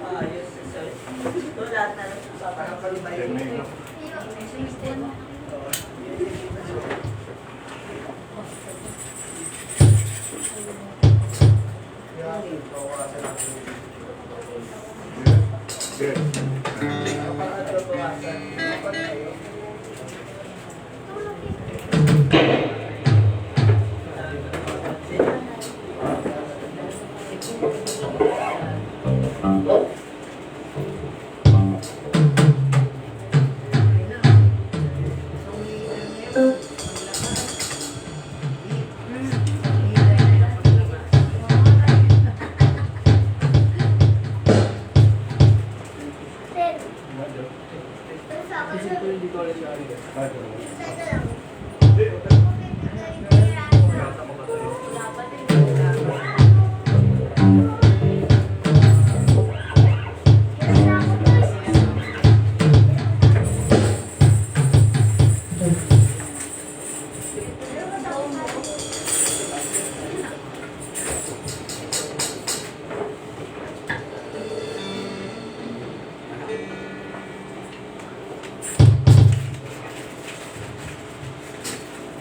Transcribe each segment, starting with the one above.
Ayos, sir. Ito lahat na lang papakalubay.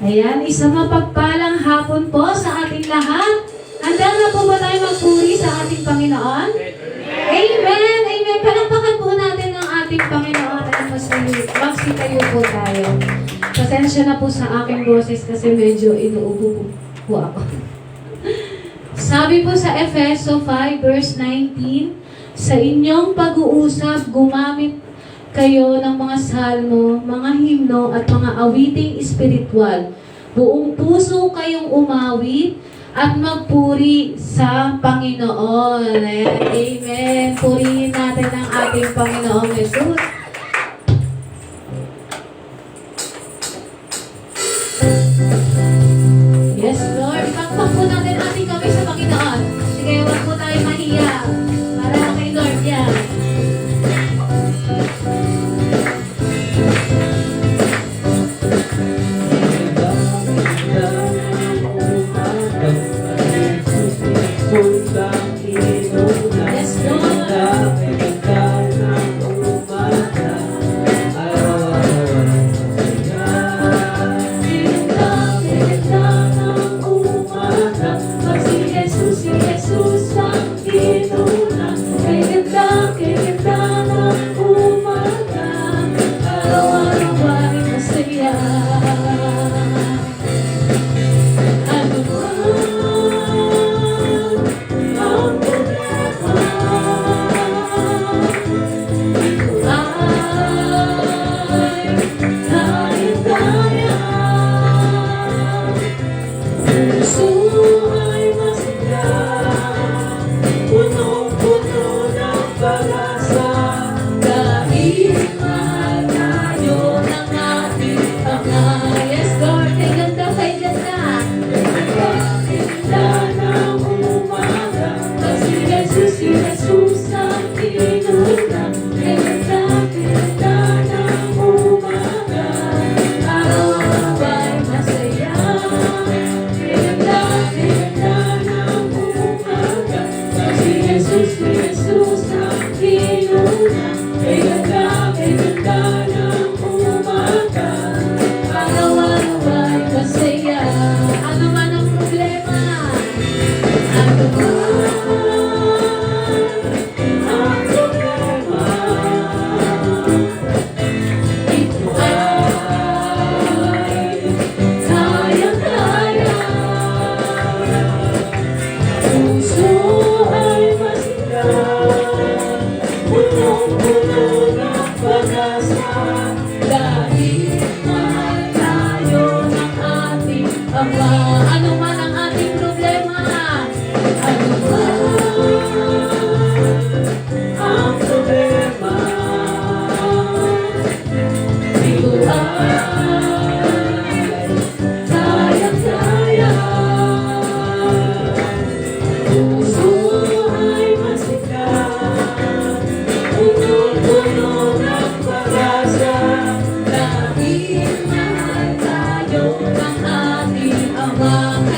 Ayan, isang mapagpalang hapon po sa ating lahat. Handa na po ba tayo magpuri sa ating Panginoon? Amen! Amen! Palakpakan po natin ang ating Panginoon at magsitayo po tayo. Pasensya na po sa aking boses kasi medyo inuubo po ako. Sabi po sa Efeso 5 verse 19, sa inyong pag-uusap, gumamit kayo ng mga salmo, mga himno at mga awiting espiritual. Buong puso kayong umawit at magpuri sa Panginoon. Amen. Purihin natin ang ating Panginoong Jesus. Yes, Lord. Ipagpag po natin ating kami sa Panginoon. Sige, huwag po tayo mahiya. Para kay Lord yan. Yes, Lord.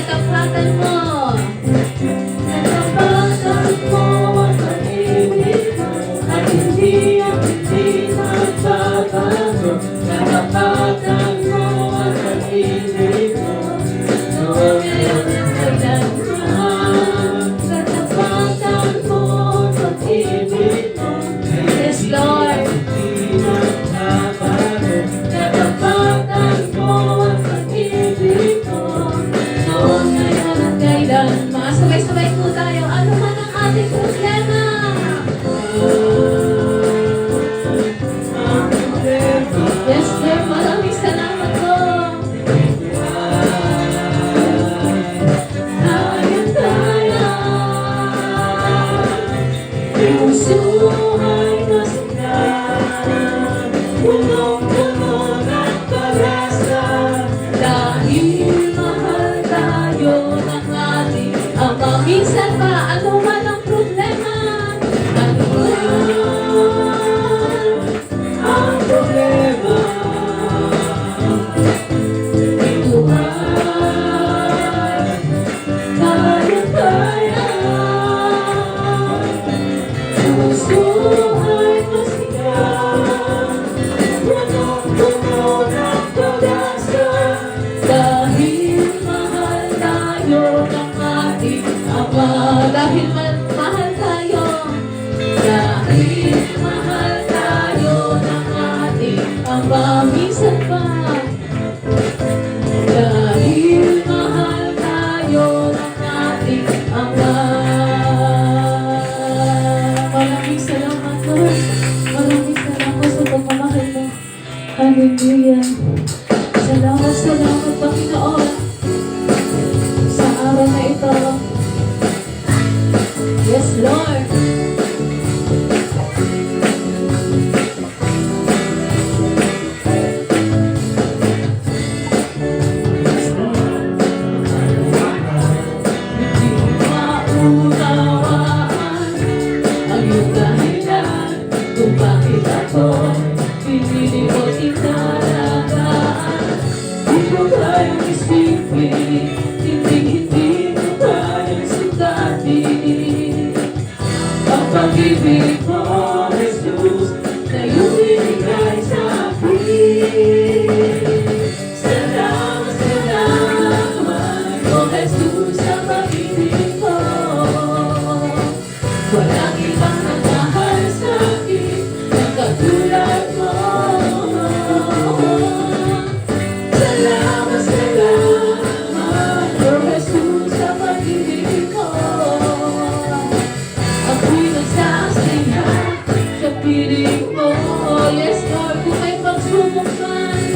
Ang minsan pa, ano man ang problema, ano man ang problema, ito ay kaya-kaya. Puso ay masigaw, puno-puno ng pag-asa, dahil mahal tayo ng ating Ama. Dahil mahal tayo, dahil mahal tayo ng ating Ama. Minsan pa, dahil mahal tayo ng ating Ama. Maraming salamat, Lord. Maraming salamat sa pagmamahal mo. Hallelujah. Salamat, salamat, Panginoon, sa araw na ito. Yes, Lord. Hindi maunawaan ang iyong dahilan kung bakit ako pinili mo tinalagaan. Di ko kayang isipin, hindi ko kayang sukatin ang pag-ibig mo, Jesus, na iyong binigay sa akin. Salamat, salamat, oh Jesus, sa pag-ibig mo. Walang ibang nagmahal sa akin na katulad mo. Salamat, salamat, oh Jesus, sa pag-ibig mo. Ako'y nagsasaya sa piling mo. Yes, Lord, kung may pagsubok man,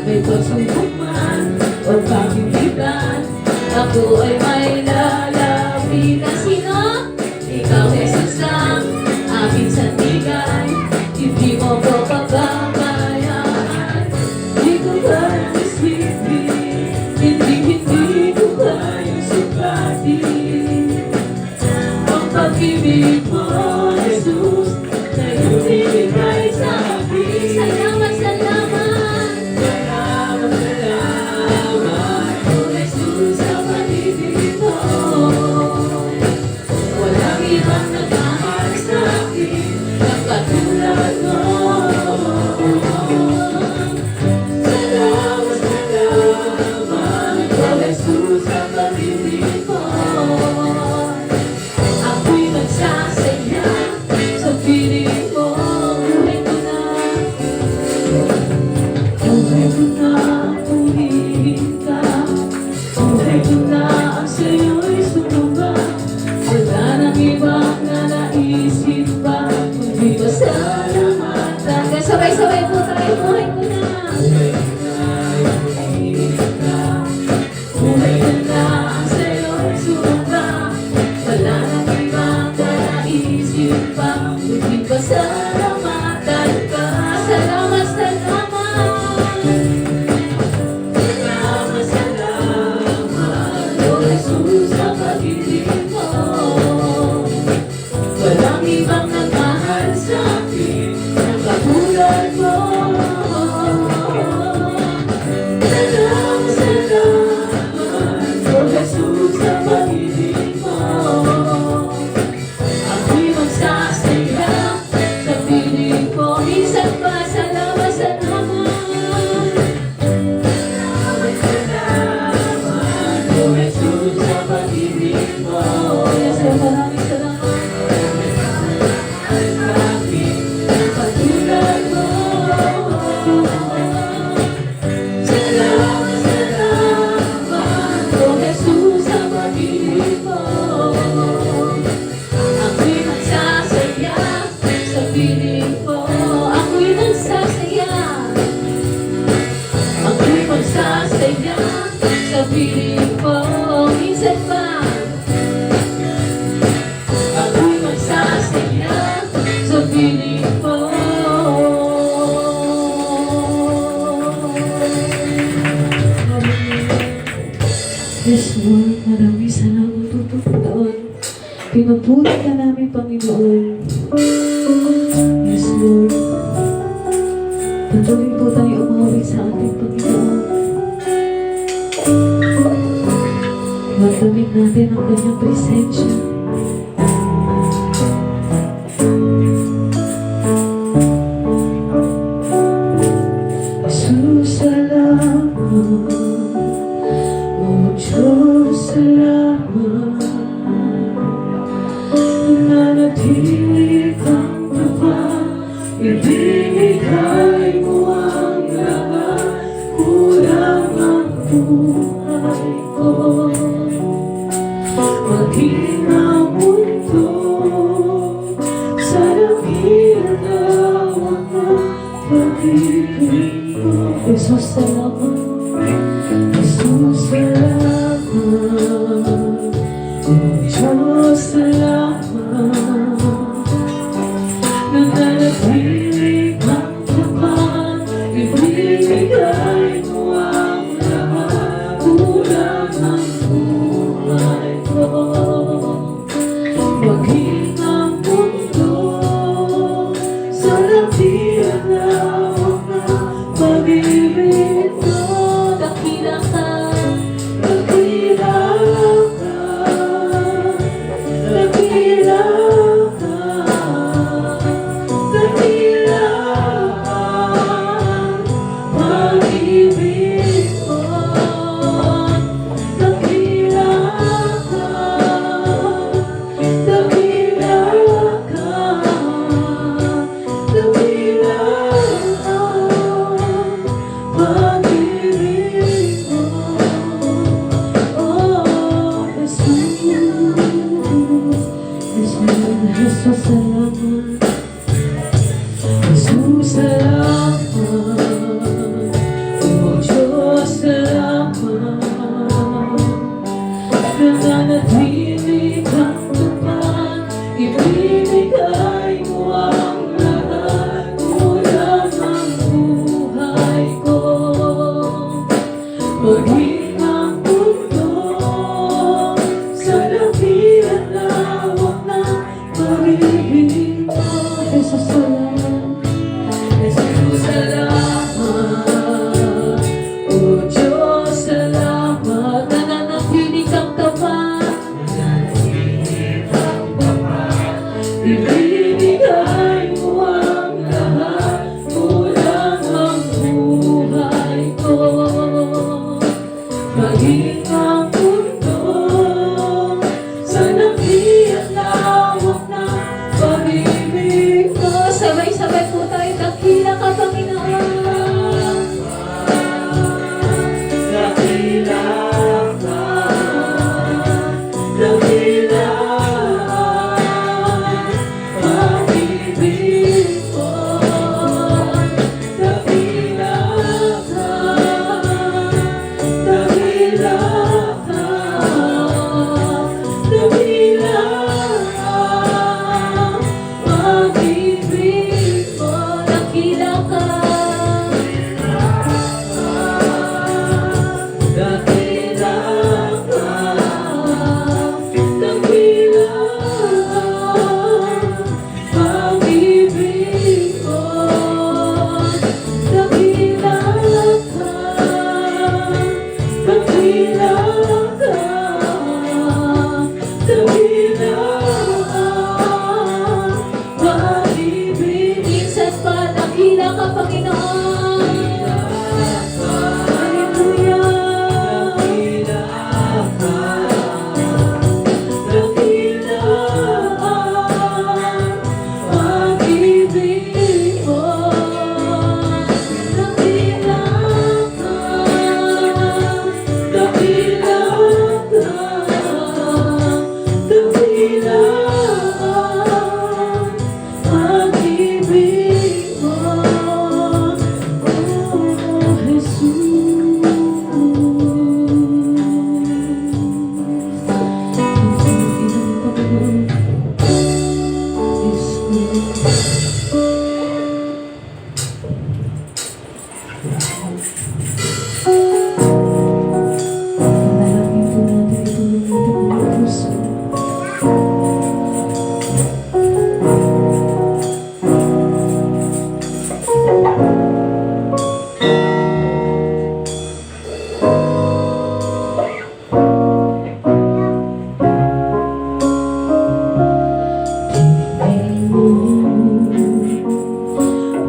may pagsubok man o pag-ibigan, ako ay may lalapitan. Sino? Ikaw, Jesus, ang aking sandigan. Hindi mo ko pababayaan. Di ko kayang isipin, hindi ko kayang sukatin ang pag-ibig mo, Jesus, na iyong binigay sa akin. Salamat, salamat. Salamat, salamat. Yes, Lord, maraming salamat po Panginoon. Pinupuri ka namin, Panginoon. Yes, Lord. Patuloy po tayo umawi sa ating Panginoon. Magamit natin ang kanyang presensya. Jesus, salamat. Oh, Diyos, salamat. Nanatili kang tapat, ibinigay mo ang lahat, kulang ang buhay ko. Maging ang mundo sa dakilaw ang pag-ibig mo. Jesus, salamat. Jesus, salamat. Oh, Diyos, salamat. Nananatili kang tapat, ibinigay mo ang lahat, kulang ang buhay ko. Maging ang mundo sa dakilaw ang pag-ibig mo. Dakila ka, dakila ka, dakila ka, dakila ka, pag-ibig mo. Dakila ka, dakila ka, dakila ka,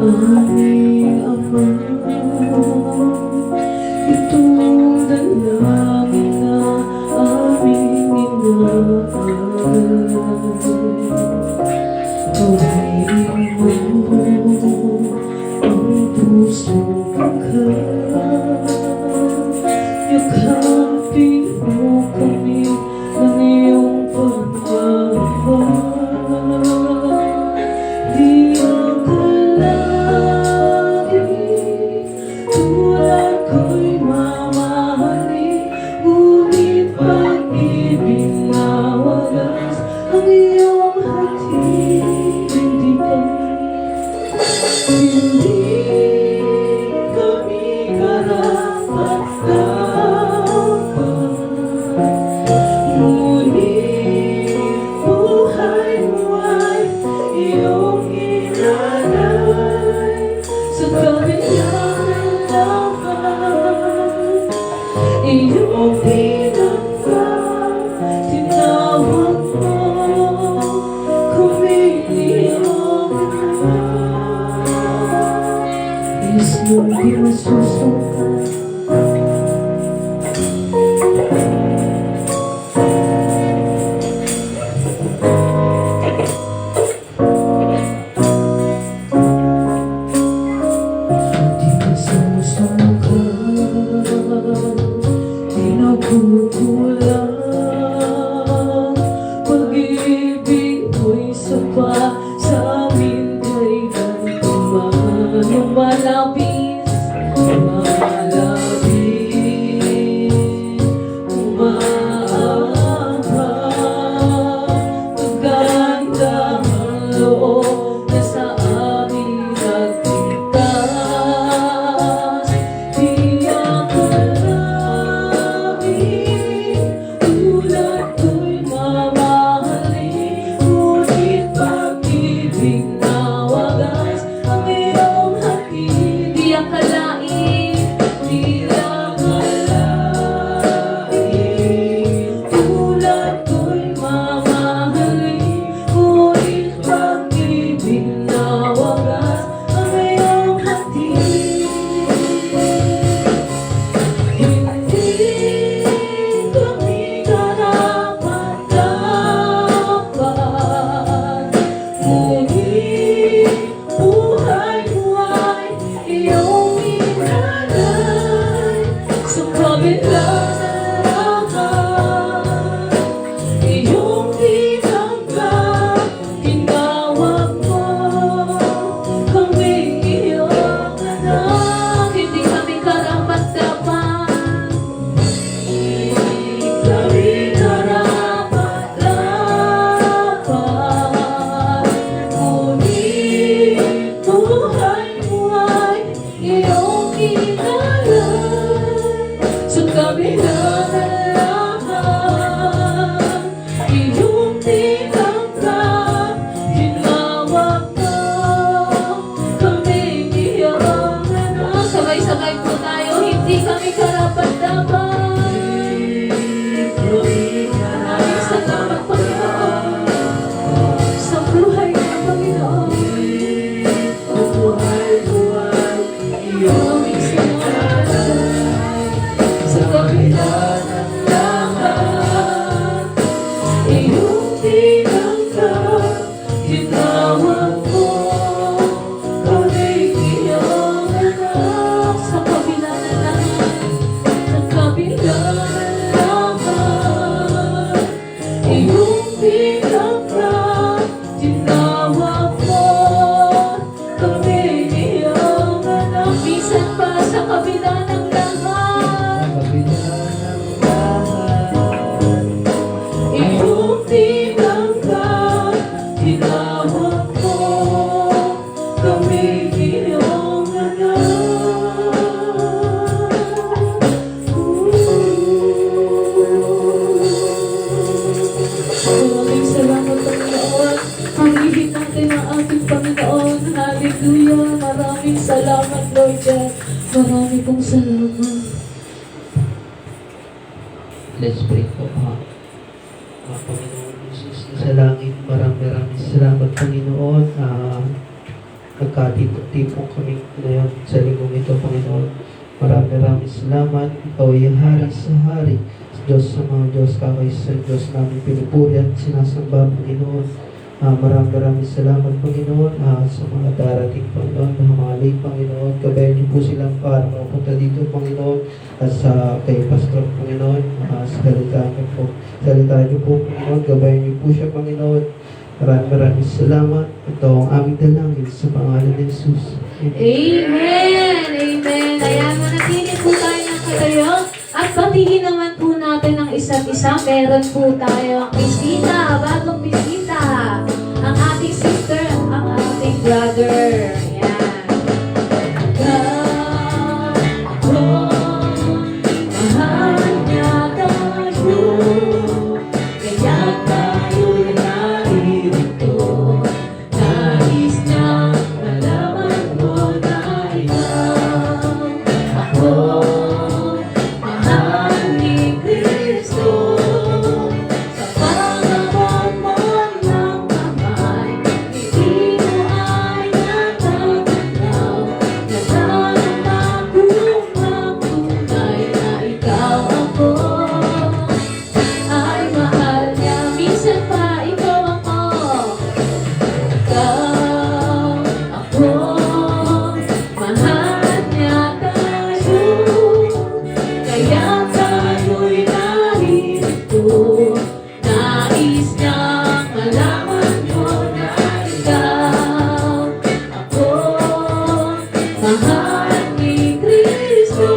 Aming Ama, itong dalangin na aming inaalay. Purihin mo ang pusong pagkat, yakapin mo kami ng iyong pagmamahal. Di akalain tulad ko'y mamahalin, ngunit pag-ibig na wagas ang iyong hatid. Hindi kami karapat-dapat, ngunit buhay mo ay iyong inalay. Sa kabila ng lahat, iyong tinanggap, tinawag mo kaming iyong anak. Is mong di masusukat. Di masusukat, di nakukulang. Pag-ibig mo'y sapat sa amin kailan man lumalapis, umaabang. Maganda ang loob na sa amin nagligtas. Di akalain tulad ko'y mamahalin, ngunit pag-ibig na wagas ang iyong hatid. Di akalain, di akalain tulad ko'y mamahalin, ngunit pag-ibig na wagas ang iyong hatid. Hindi kami karapat-dapat, ngunit buhay mo ay iyong inalay. Sa kabila ng lahat, iyong tinanggap, tinawag mo kaming iyong anak. Hindi kami karapat-dapat, kami karapat-dapat, ngunit buhay mo ay iyong inalay. Sa kabila ng lahat, iyong tinanggap, tinawag mo kaming iyong anak. Sabay-sabay po tayo, hindi kami karapat-dapat. Maraming salamat, Panginoon, sa buhay ng Panginoon. Maraming salamat. Sa kabila ng lahat, iyong tinanggap, tinawag mo kaming iyong anak. Sa kabila ng lahat, sa kabila ng lahat, iyong tinanggap, tinawag mo kaming iyong anak. Minsan pa sa kabila ng lahat, iyong tinanggap, tinawag mo kaming iyong anak. Maraming salamat, Panginoon. Panghihin natin ang ating Panginoon. Hallelujah. Maraming salamat, Lord God. Marami pong salamat. Let's pray po. Panginoon Jesus sa langit, maraming salamat, Panginoon. Nagkatipon kami ngayon sa linggong ito, Panginoon. Maraming salamat. Ikaw ay hari sa hari. Diyos sa mga Diyos, kakaisa Diyos namin pinupuri at sinasamba, Panginoon. Maraming salamat, Panginoon, sa mga darating, Panginoon, mga late, Panginoon. Gabayan niyo po silang para mapunta dito, Panginoon, at sa kay Pastor, Panginoon, salita niyo po. Salita niyo po, Panginoon. Gabayan niyo po siya, Panginoon. Maraming salamat. Ito ang aming dalangin sa pangalan ni Jesus. Amen! Amen! Ayan, manatili po tayo ng katayo. At batiin naman po natin ang isa't isa. Meron po tayo ang bisita, bagong bisita. Ang ating sister, ang ating brother. Ayan. Mahal niya tayo, kaya tayo'y naririto. Nais niyang malaman mo na ikaw, ako, mahal ni Kristo. Sa pangabot mo ng kamay, hindi mo ay natatanaw. Nadarama kong ang tunay na ikaw ako ay mahal niya. Minsan pa ikaw ako. Ikaw, ako, mahal niya tayo. Kaya tayo'y narito. Nais niyang malaman mo na ikaw, ako, mahal ni Kristo.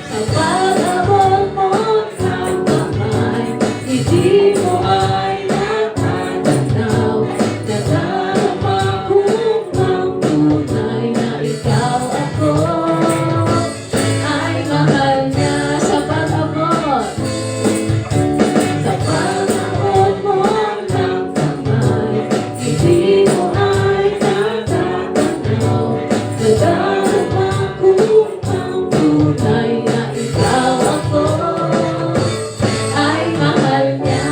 Sa pag-abot mo ng kamay, hindi mo ay natatanaw. Nadarama kong ang tunay na ikaw ako ay mahal niya. Sa pag-abot mo ng kamay, hindi mo ay natatanaw. Nadarama kong ang tunay na ikaw ako ay mahal niya.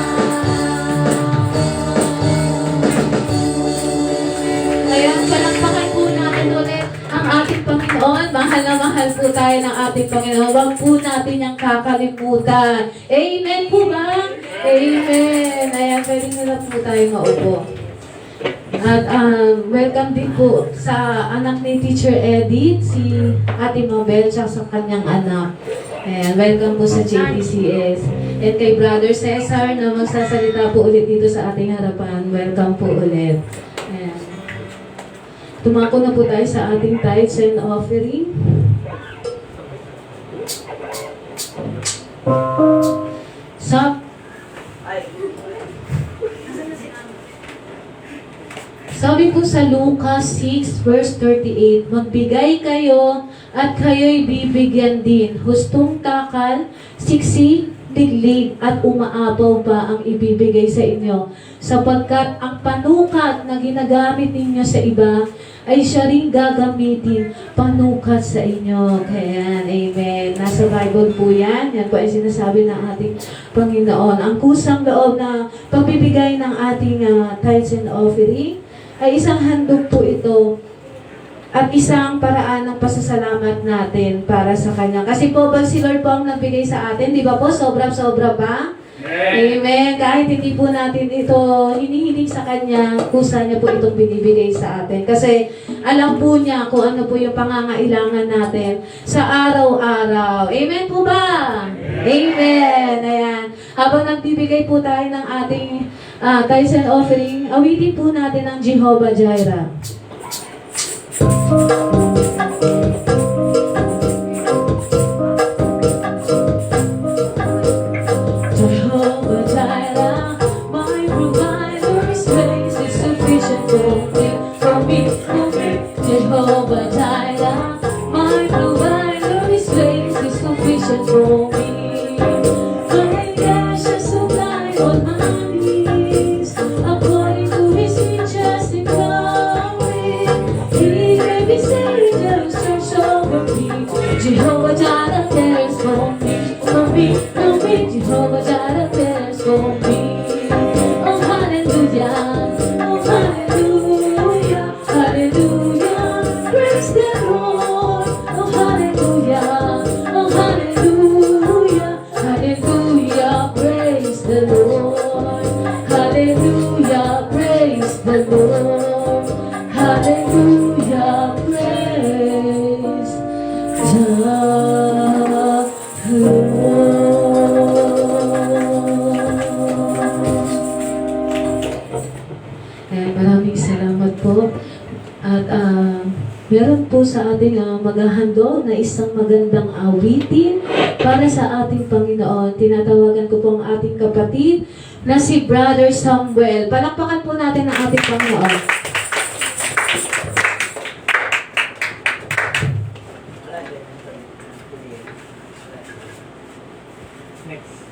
Ngayon, palakpakan po natin ulit ang ating Panginoon. Mahal na mahal po tayo ng ating Panginoon. Huwag po natin niyang kakalimutan. Amen po ba? Amen. Ayan, pwede na lang po tayo maupo. At welcome din po sa anak ni Teacher Edith, si Ate Mabel, tsaka sa kanyang anak. Ayan, welcome po sa JPCS. At kay Brother Cesar na magsasalita po ulit dito sa ating harapan. Welcome po ulit. Ayan. Tumako na po tayo sa ating tithes and offering. Ay. Nasaan na si Mama? Sabi po sa Lucas 6 verse 38, magbigay kayo at kayo'y bibigyan din. Hustong takal, siksi, tiglig at umaapaw pa ang ibibigay sa inyo. Sapagkat ang panukat na ginagamit ninyo sa iba ay siya rin gagamitin panukat sa inyo. Kaya, amen. Nasa Bible po yan. Yan po ay sinasabi ng ating Panginoon. Ang kusang loob na pagbibigay ng ating tithes and offering ay isang handog po ito at isang paraan ng pasasalamat natin para sa Kanya. Kasi po, pag si Lord po ang nagbigay sa atin, di ba po, sobra-sobra pa? Amen. Kahit hindi po natin ito hinihiling sa Kanya, kusa niya po itong binibigay sa atin. Kasi alam po niya kung ano po yung pangangailangan natin sa araw-araw. Amen po ba? Amen. Ayan. Habang nagbibigay po tayo ng ating tithes and offering, awitin po natin ang Jehovah Jireh. Jehovah Jireh, my provider, His grace is sufficient for me. Jehovah Jireh, my provider, His grace is sufficient for me. My cash shall supply all my needs, according to His riches in glory. He gave His angels charge over me. Jehovah Jireh cares for me, for me, for me. Jehovah Jireh cares for me. Oh hallelujah, oh hallelujah, hallelujah. Praise the Lord. Oh hallelujah, oh hallelujah, hallelujah. Praise the Lord. Hallelujah, praise the Lord. Hallelujah, praise the Lord. Maraming salamat po. At meron po sa ating maghahandog na isang magandang awitin para sa ating Panginoon. Tinatawagan ko po ang ating kapatid na si Brother Samuel. Palakpakan po natin ang ating Panginoon. Next.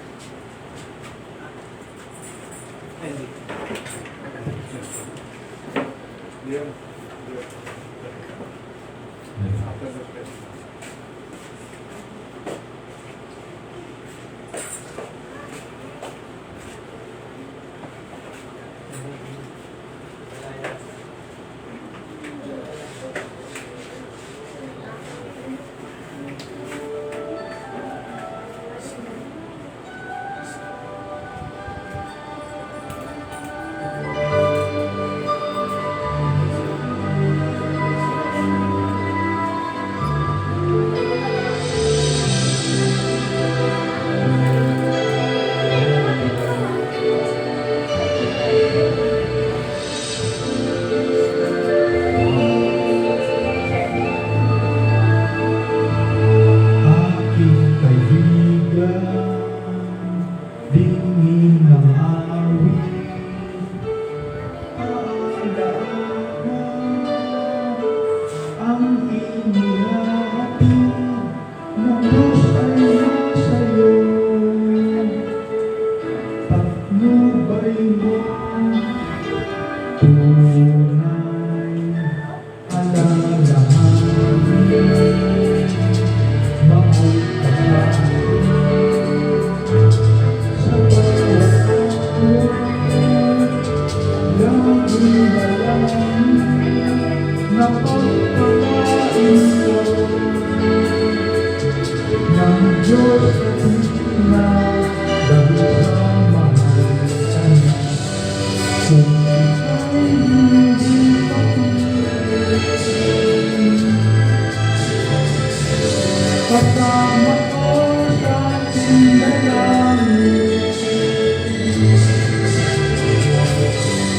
Kasama ko sa ating dalangin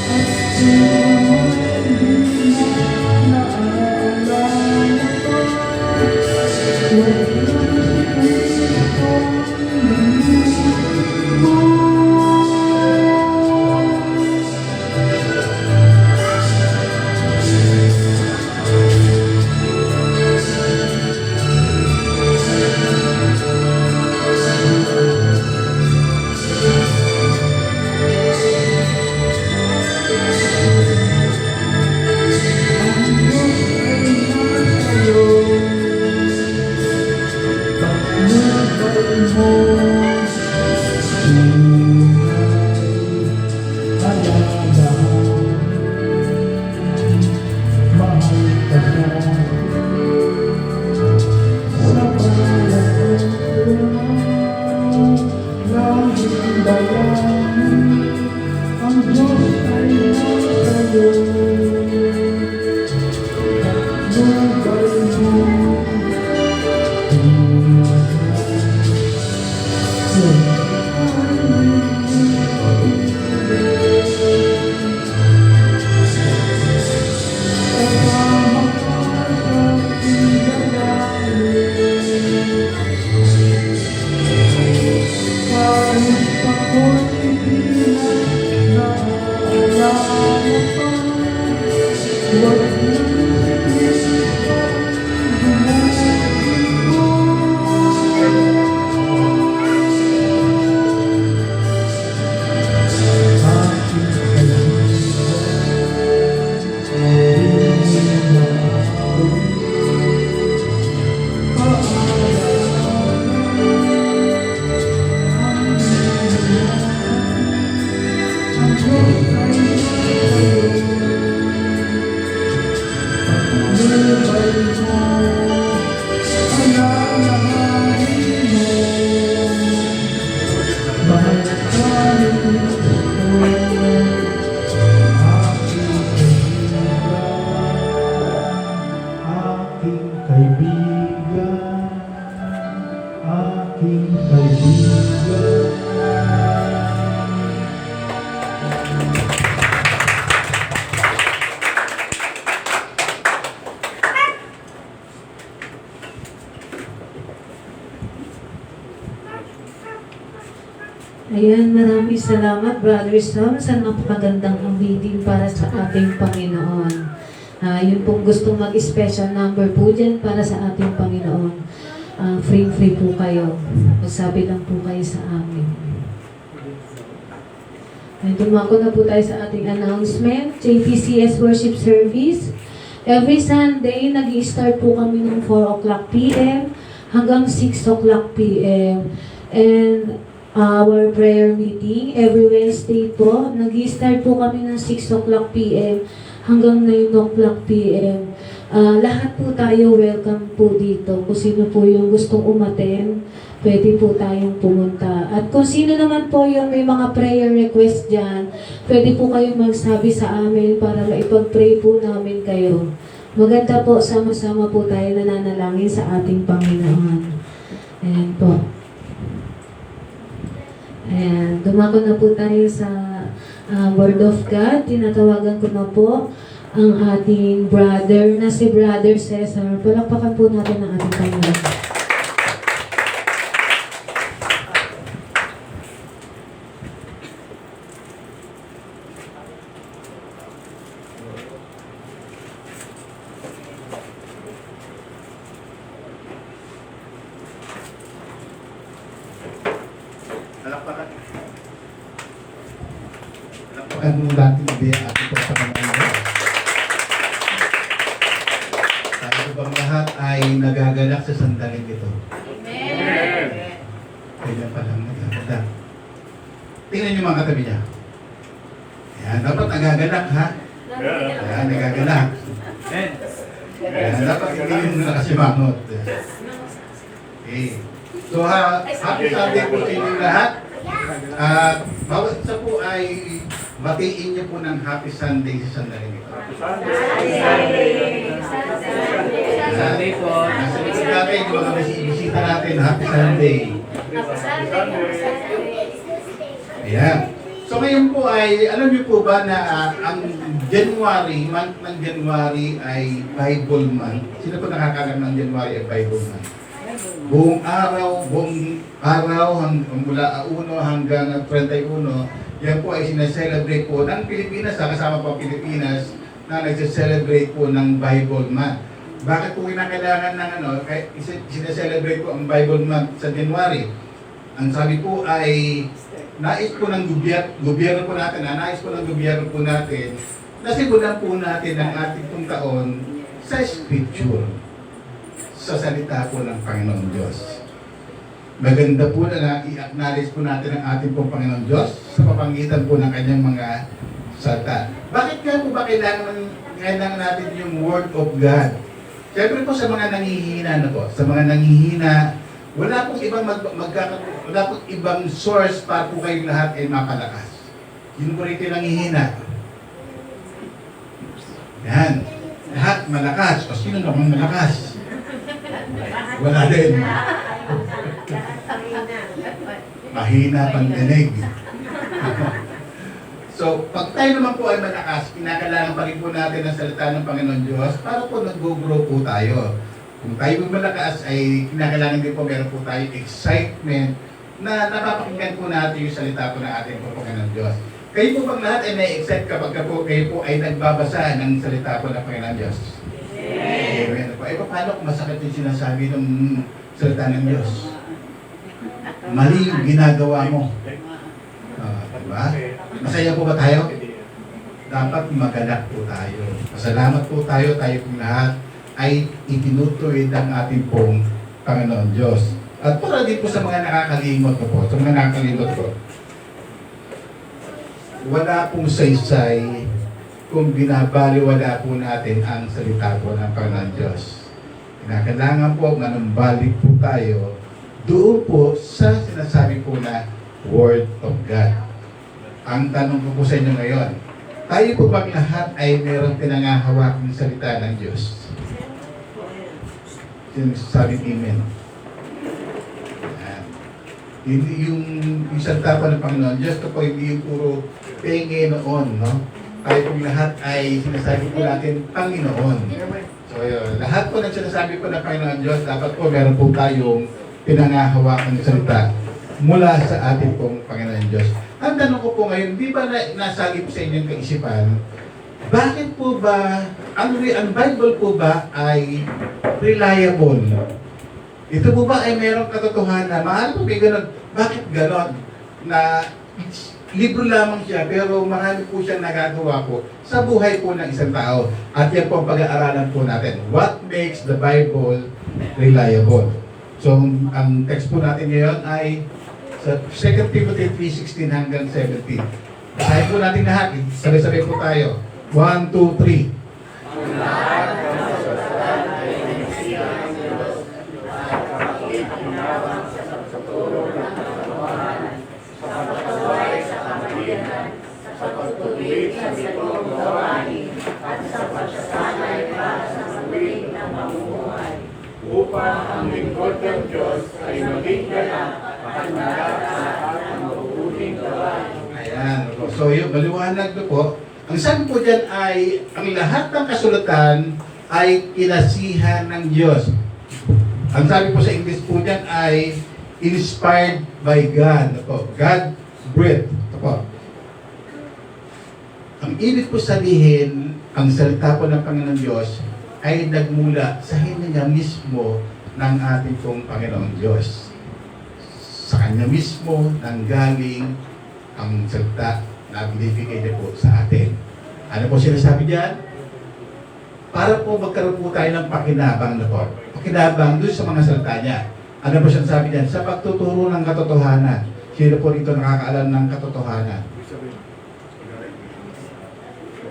at hindi na naalala ko Ayan, maraming salamat, Brother Sam, sa napakagandang awitin para sa ating Panginoon. Yun pong gustong mag-special number po dyan para sa ating Panginoon. Free po kayo. Magsabi lang po kayo sa amin. Ay, dumako na po tayo sa ating announcement. JPCS Worship Service. Every Sunday, nag-i-start po kami ng 4 o'clock p.m. hanggang 6 o'clock p.m. And our prayer meeting, every Wednesday po, nag-i-start po kami ng 6 o'clock p.m. hanggang 9 o'clock p.m. Lahat po tayo welcome po dito. Kung sino po yung gustong umaten, pwede po tayong pumunta. At kung sino naman po yung may mga prayer request dyan, pwede po kayong magsabi sa amin para maipag-pray po namin kayo. Maganda po, sama-sama po tayo nananalangin sa ating Panginoon. Ayan po. Ayan, dumako na po tayo sa Word of God. Tinatawagan ko na po ang ating brother na si Brother Cesar. Palakpakan po natin ang ating Panginoon. Ang dating ideya ating po sa mga tayo bang lahat ay nagagalak sa sandaling ito? Amen. Kaya palang nagaganda. Tingnan niyo mga katabi niya. Yan, dapat nagagalak ha? Yan, nagagalak. Yan, dapat hindi yung nakasimangot. Okay. So happy Sunday po sa inyo lahat. Bawat isa po ay matiin niyo po ng Happy Sunday sa sandaling ito. Sunday po. Nasa likod natin, yung mga bisita natin, Happy Sunday. Ayan. So ngayon po ay, alam niyo po ba na ang January, month ng January ay Bible month. Sino po nakakalam ng January ay Bible month? Buong araw mula 1 hanggang 31, yan po ay sineselebrate po ng Pilipinas, kasama po Pilipinas, na nagsiselebrate po ng Bible month. Bakit po kinakailangan ng sineselebrate po ang Bible month sa January? Ang sabi po ay, nais po ng gobyerno po natin, nasimulan po natin ang ating pong taon sa Scripture, sa salita po ng Panginoon Diyos. Maganda po na i-acknowledge po natin ang ating pong Panginoon Diyos sa pamamagitan po ng kanyang mga salita. Bakit nga po ba kailangan natin yung Word of God? Siyempre po sa mga nanghihina wala pong ibang source para po kayong lahat ay mapalakas. Yun po rito yung nanghihina. Yan. Lahat malakas. O sino naman malakas? Wala din. Mahina pandinig. So, pag tayo naman po ay malakas, kinakailangan pa rin po natin ang salita ng Panginoon Diyos para po nag-grow po tayo. Kung tayo po malakas, ay kinakailangan din po meron po tayo excitement na napapakinggan po natin yung salita po ng ating po Panginoon Diyos. Kayo po bang lahat ay na-excite kapag po kayo po ay nagbabasa ng salita po ng Panginoon Diyos? Amen. Ay, paano kung masakit yung sinasabi ng salita ng Diyos? Mali yung ginagawa mo. Diba? Masaya po ba tayo? Dapat magalak po tayo. Masalamat po tayo pong lahat ay itinutuwid ang ating pong Panginoon Diyos. At para din po sa mga nakakalimot ko wala pong saysay kung binabaliwala po natin ang salita po ng Panginoon Diyos. Kailangan po manumbalik po tayo doon po sa sinasabi po na Word of God. Ang tanong ko po sa inyo ngayon, tayo po bang lahat ay mayroong pinangahawak ng salita ng Diyos? Sinasabi amen. Hindi yung salita po ng Panginoon Diyos, ito po hindi yung puro penge noon, no? Tayo pong lahat ay sinasabi po natin Panginoon. So yun, lahat po ng sinasabi po ng Panginoon Diyos, dapat po meron po tayong pinangahawakan ng salita mula sa ating pong Panginoon Diyos. Ang tanong ko po ngayon, di ba nasagip sa inyong kaisipan, bakit po ba, ang Bible po ba ay reliable? Ito po ba ay mayroong katotohanan? Mahal po may ganun. Bakit ganon? Na libro lamang siya, pero marami po siyang nagagawa po sa buhay po ng isang tao. At yan po ang pag-aaralan po natin. What makes the Bible reliable? So, ang text po natin ngayon ay sa 2 Timothy 3:16 hanggang 17. Basahin po natin lahat. Sabay-sabay po tayo. 1, 2, 3. Upang ang lingkod ng Diyos ay maging ganap at mangarap sa lahat ng mabubuting gawain. Ayan. So, yung maliwanag na po. Ang sabi po dyan ay, ang lahat ng kasulatan ay kinasihan ng Diyos. Ang sabi po sa English po dyan ay inspired by God. God breathed. Ang ibig po sabihin, ang salita po ng Panginoon Diyos ay nagmula sa hininga mismo ng ating pong Panginoon Diyos. Sa Kanya mismo nanggaling ang salita na binibigay niya po sa atin. Ano po sinasabi diyan? Para po magkaroon po tayo ng pakinabang na po. Pakinabang doon sa mga salita niya. Ano po sinasabi diyan? Sa pagtuturo ng katotohanan. Sino po rito nakakaalam ng katotohanan?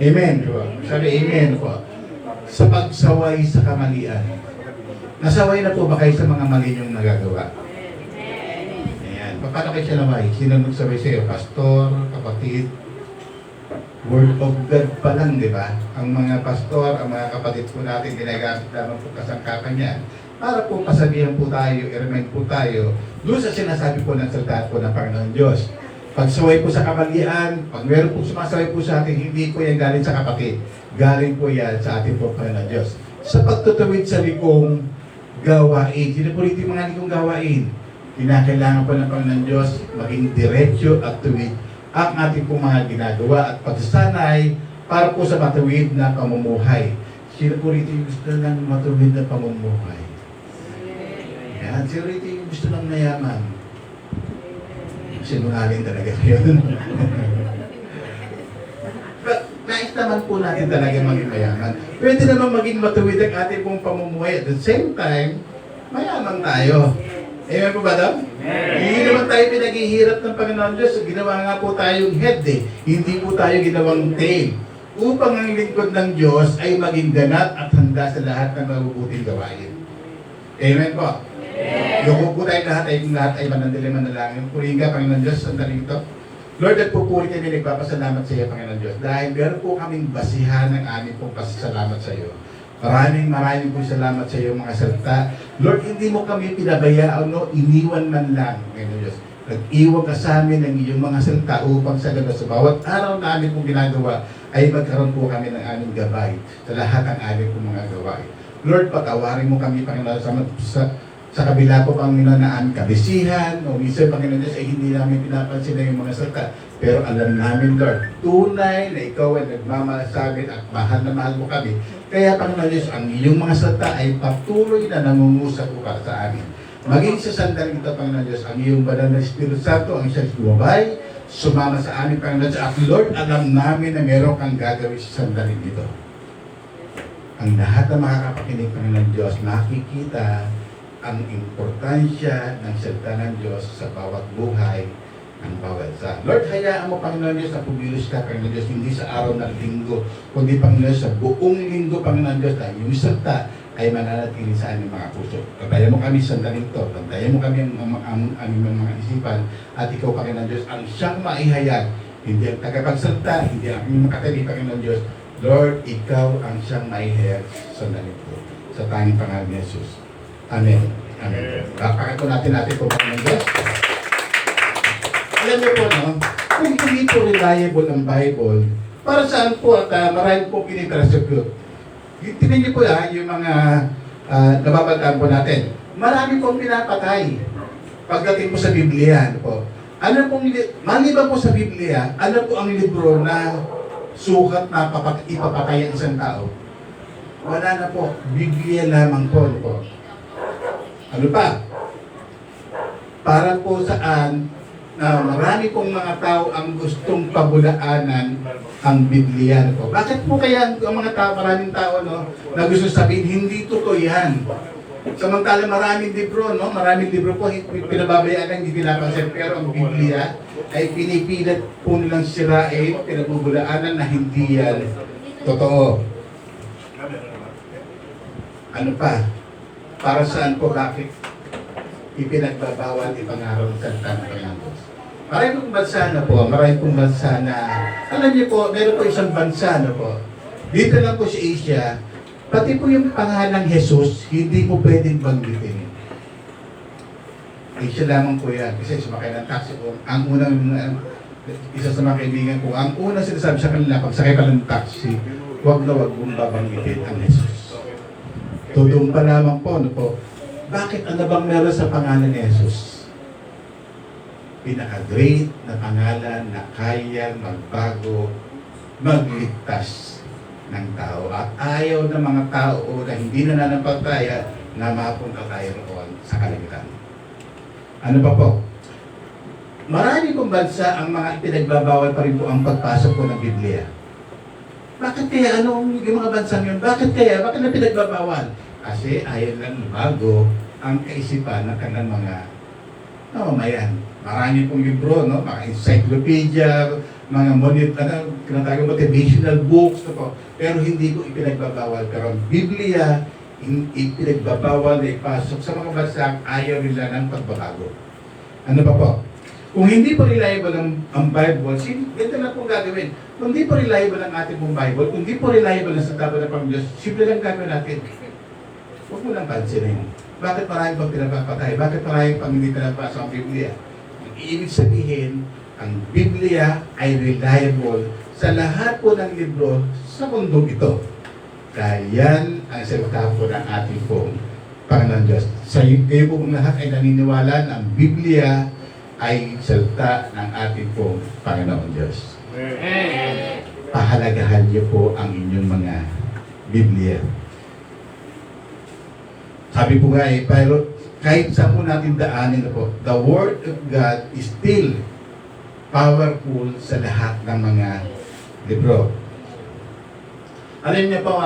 Amen. Sabi amen po. Sa pagsaway sa kamalian. Nasaway na po ba kayo sa mga mali niyong nagagawa? Ayan. Paano kayo sinaway? Sino nagsaway sa iyo? Pastor, kapatid? Word of God pa lang, di ba? Ang mga pastor, ang mga kapatid po natin, ginagamit lamang po kasangkapan yan. Para po pasabihan po tayo, i-remind po tayo, doon sa sinasabi po ng salita po ng Panginoon Diyos. Pagsaway po sa kamalian, pag meron po sumasaway po sa atin, hindi po yan galing sa kapatid. Galing po yan sa ating po Panginoon Diyos. Sa pagtutuwid sa likong gawain, sino po rito yung mga likong gawain? Kinakailangan po ng Panginoon Diyos maging diretsyo at tuwid ang ating pong mga ginagawa at pagsasanay para po sa matuwid na pamumuhay. Sino po rito yung gusto ng matuwid na pamumuhay? Yan, sino rito yung gusto ng mayaman? Sinungaling talaga yun. But nais naman po natin talaga maging mayaman. Pwede naman maging matuwid ang ating pong pamumuhay. At the same time, mayaman tayo. Amen po ba daw? Hindi naman tayo pinaghihirap ng Panginoon Diyos. Ginawa nga po tayong head Hindi po tayo ginawang tail. Upang ang lingkod ng Diyos ay maging ganap at handa sa lahat ng mabubuting gawain. Amen po? Yung po tayo lahat ay manalangin. Purihin ka, Panginoon Diyos, sandali ito. Lord, at pupuri kami nagpapasalamat sa iyo, Panginoon Diyos. Dahil meron po kaming basihan ng aming pong pasasalamat sa iyo. Maraming po salamat sa iyo mga salita. Lord, hindi mo kami pinabayaan, iniwan man lang, Panginoon Diyos. Nag-iwan ka sa amin ng iyong mga salita upang sa gano'n sa bawat araw na amin pong ginagawa ay magkaroon po kami ng aming gabay sa lahat ng aming pong mga gawain. Lord, patawarin mo kami, Panginoon, sa kabila po, Panginoon, na aming kabisihan, o minsan, Panginoon Diyos, ay hindi namin pinapansin na yung mga salita. Pero alam namin, Lord, tunay na ikaw ay nagmamahal sa amin at mahal na mahal mo kami. Kaya, Panginoon Diyos, ang iyong mga salita ay patuloy na nangungusap po para sa amin. Maging sa sandaling ito, Panginoon Diyos, ang iyong banal na Espiritu Santo, ang siyang lumabay, sumama sa amin, Panginoon Diyos. At Lord, alam namin na meron kang gagawin sa sandaling ito. Ang lahat na makakapakinig, Panginoon Diyos, makikita ang importansya ng salita ng Diyos sa bawat buhay ng bawat isa. Lord, hayaan mo, Panginoon Diyos, na pumilos ka, Panginoon Diyos, hindi sa araw ng linggo, kundi, Panginoon, sa buong linggo, Panginoon Diyos, na yung salita ay mananatili sa aming mga puso. Bantayan mo kami sa sandaling ito, bantayan mo kami ang aming mga isipan, at ikaw, Panginoon Diyos, ang siyang maihayag, hindi ang tagapagsalita, hindi ang aming makatali, Panginoon Diyos. Lord, ikaw ang siyang maihayag sa sandaling ito. Sa tanging pangalan ni Jesus. Amen. Amen. Pakako natin po, Panginoon Diyos. Alam niyo po, no? Kung hindi po reliable ang Bible, para saan po at marami po kinitrasugod. Tingnan niyo po yung mga nababataan po natin. Marami pong pinapatay. pagdating po sa Biblia, ano po, maliban po sa Biblia, ano po ang libro na sukat na ipapatay ang isang tao? Wala na po. Biblia lamang po. Ano po? Ano pa? Para po saan na marami pong mga tao ang gustong pabulaanan ang Biblia. Ano po? Bakit po kaya ang mga tao, maraming tao na gusto sabihin, hindi totoo yan? Samantala maraming libro, maraming libro po, pinababayaan, hindi pinapansin, pero ang Biblia ay pinipilit po nilang sirain, pinabubulaanan na hindi yan totoo. Ano pa? Para saan po, bakit ipinagbabawal, ipangaral ng salita ng Panginoon? Maraming pong bansa na po, maraming pong bansa na, alam niyo po, meron po isang bansa na po, dito lang po sa Asia, pati po yung pangalang Jesus, hindi mo pwedeng banggitin. Asia lamang po yan, kasi sumakay ng taxi po, ang unang, isa sa mga kaibigan ko, ang unang sinasabi sa kanila, pag sakay ka ng taxi, huwag na huwag mong babanggitin ang Jesus. Tudong pa lamang po, ano po, bakit ano bang meron sa pangalan ni Jesus? Pinaka-great na pangalan na kaya magbago, magligtas ng tao. At ayaw ng mga tao na hindi nananampalataya na mapunta tayo roon sa kalimitan. Ano pa po? Marami pong bansa ang mga ipinagbabawal pa rin po ang pagpasok po ng Biblia. Bakit kaya? Yung mga bansa yun? Bakit kaya? Bakit na pinagbabawal? Kasi ayaw lang bago ang kaisipan ng kanilang mga mamamayan. Marami pong libro, mga encyclopedia, mga motivational books, pero hindi ko ipinagbabawal. Pero ang Biblia, ipinagbabawal na ipasok sa mga bansa ayaw nila ng pagbabago. Ano pa po? Kung hindi po reliable ang Bible, ito na po gagawin. Kung hindi po reliable ang ating pong Bible, kung hindi po reliable ang salita ng Panginoon, simple lang gagawin natin. Huwag mo lang pansinin. Bakit marami pang pinapapatay? Bakit marami pang hindi pinapasa ang Biblia? Ang ibig sabihin, ang Biblia ay reliable sa lahat po ng libro sa mundong ito. Kaya yan ang salita po ng ating pong Panginoon Diyos. Sa kayo po lahat ay naniniwala na ang Biblia ay salita ng ating pong Panginoon Diyos. Pahalagahan niyo po ang inyong mga Biblia. Sabi po nga pero kahit saan po natin daanin po, the Word of God is still powerful sa lahat ng mga libro. Alam niyo po,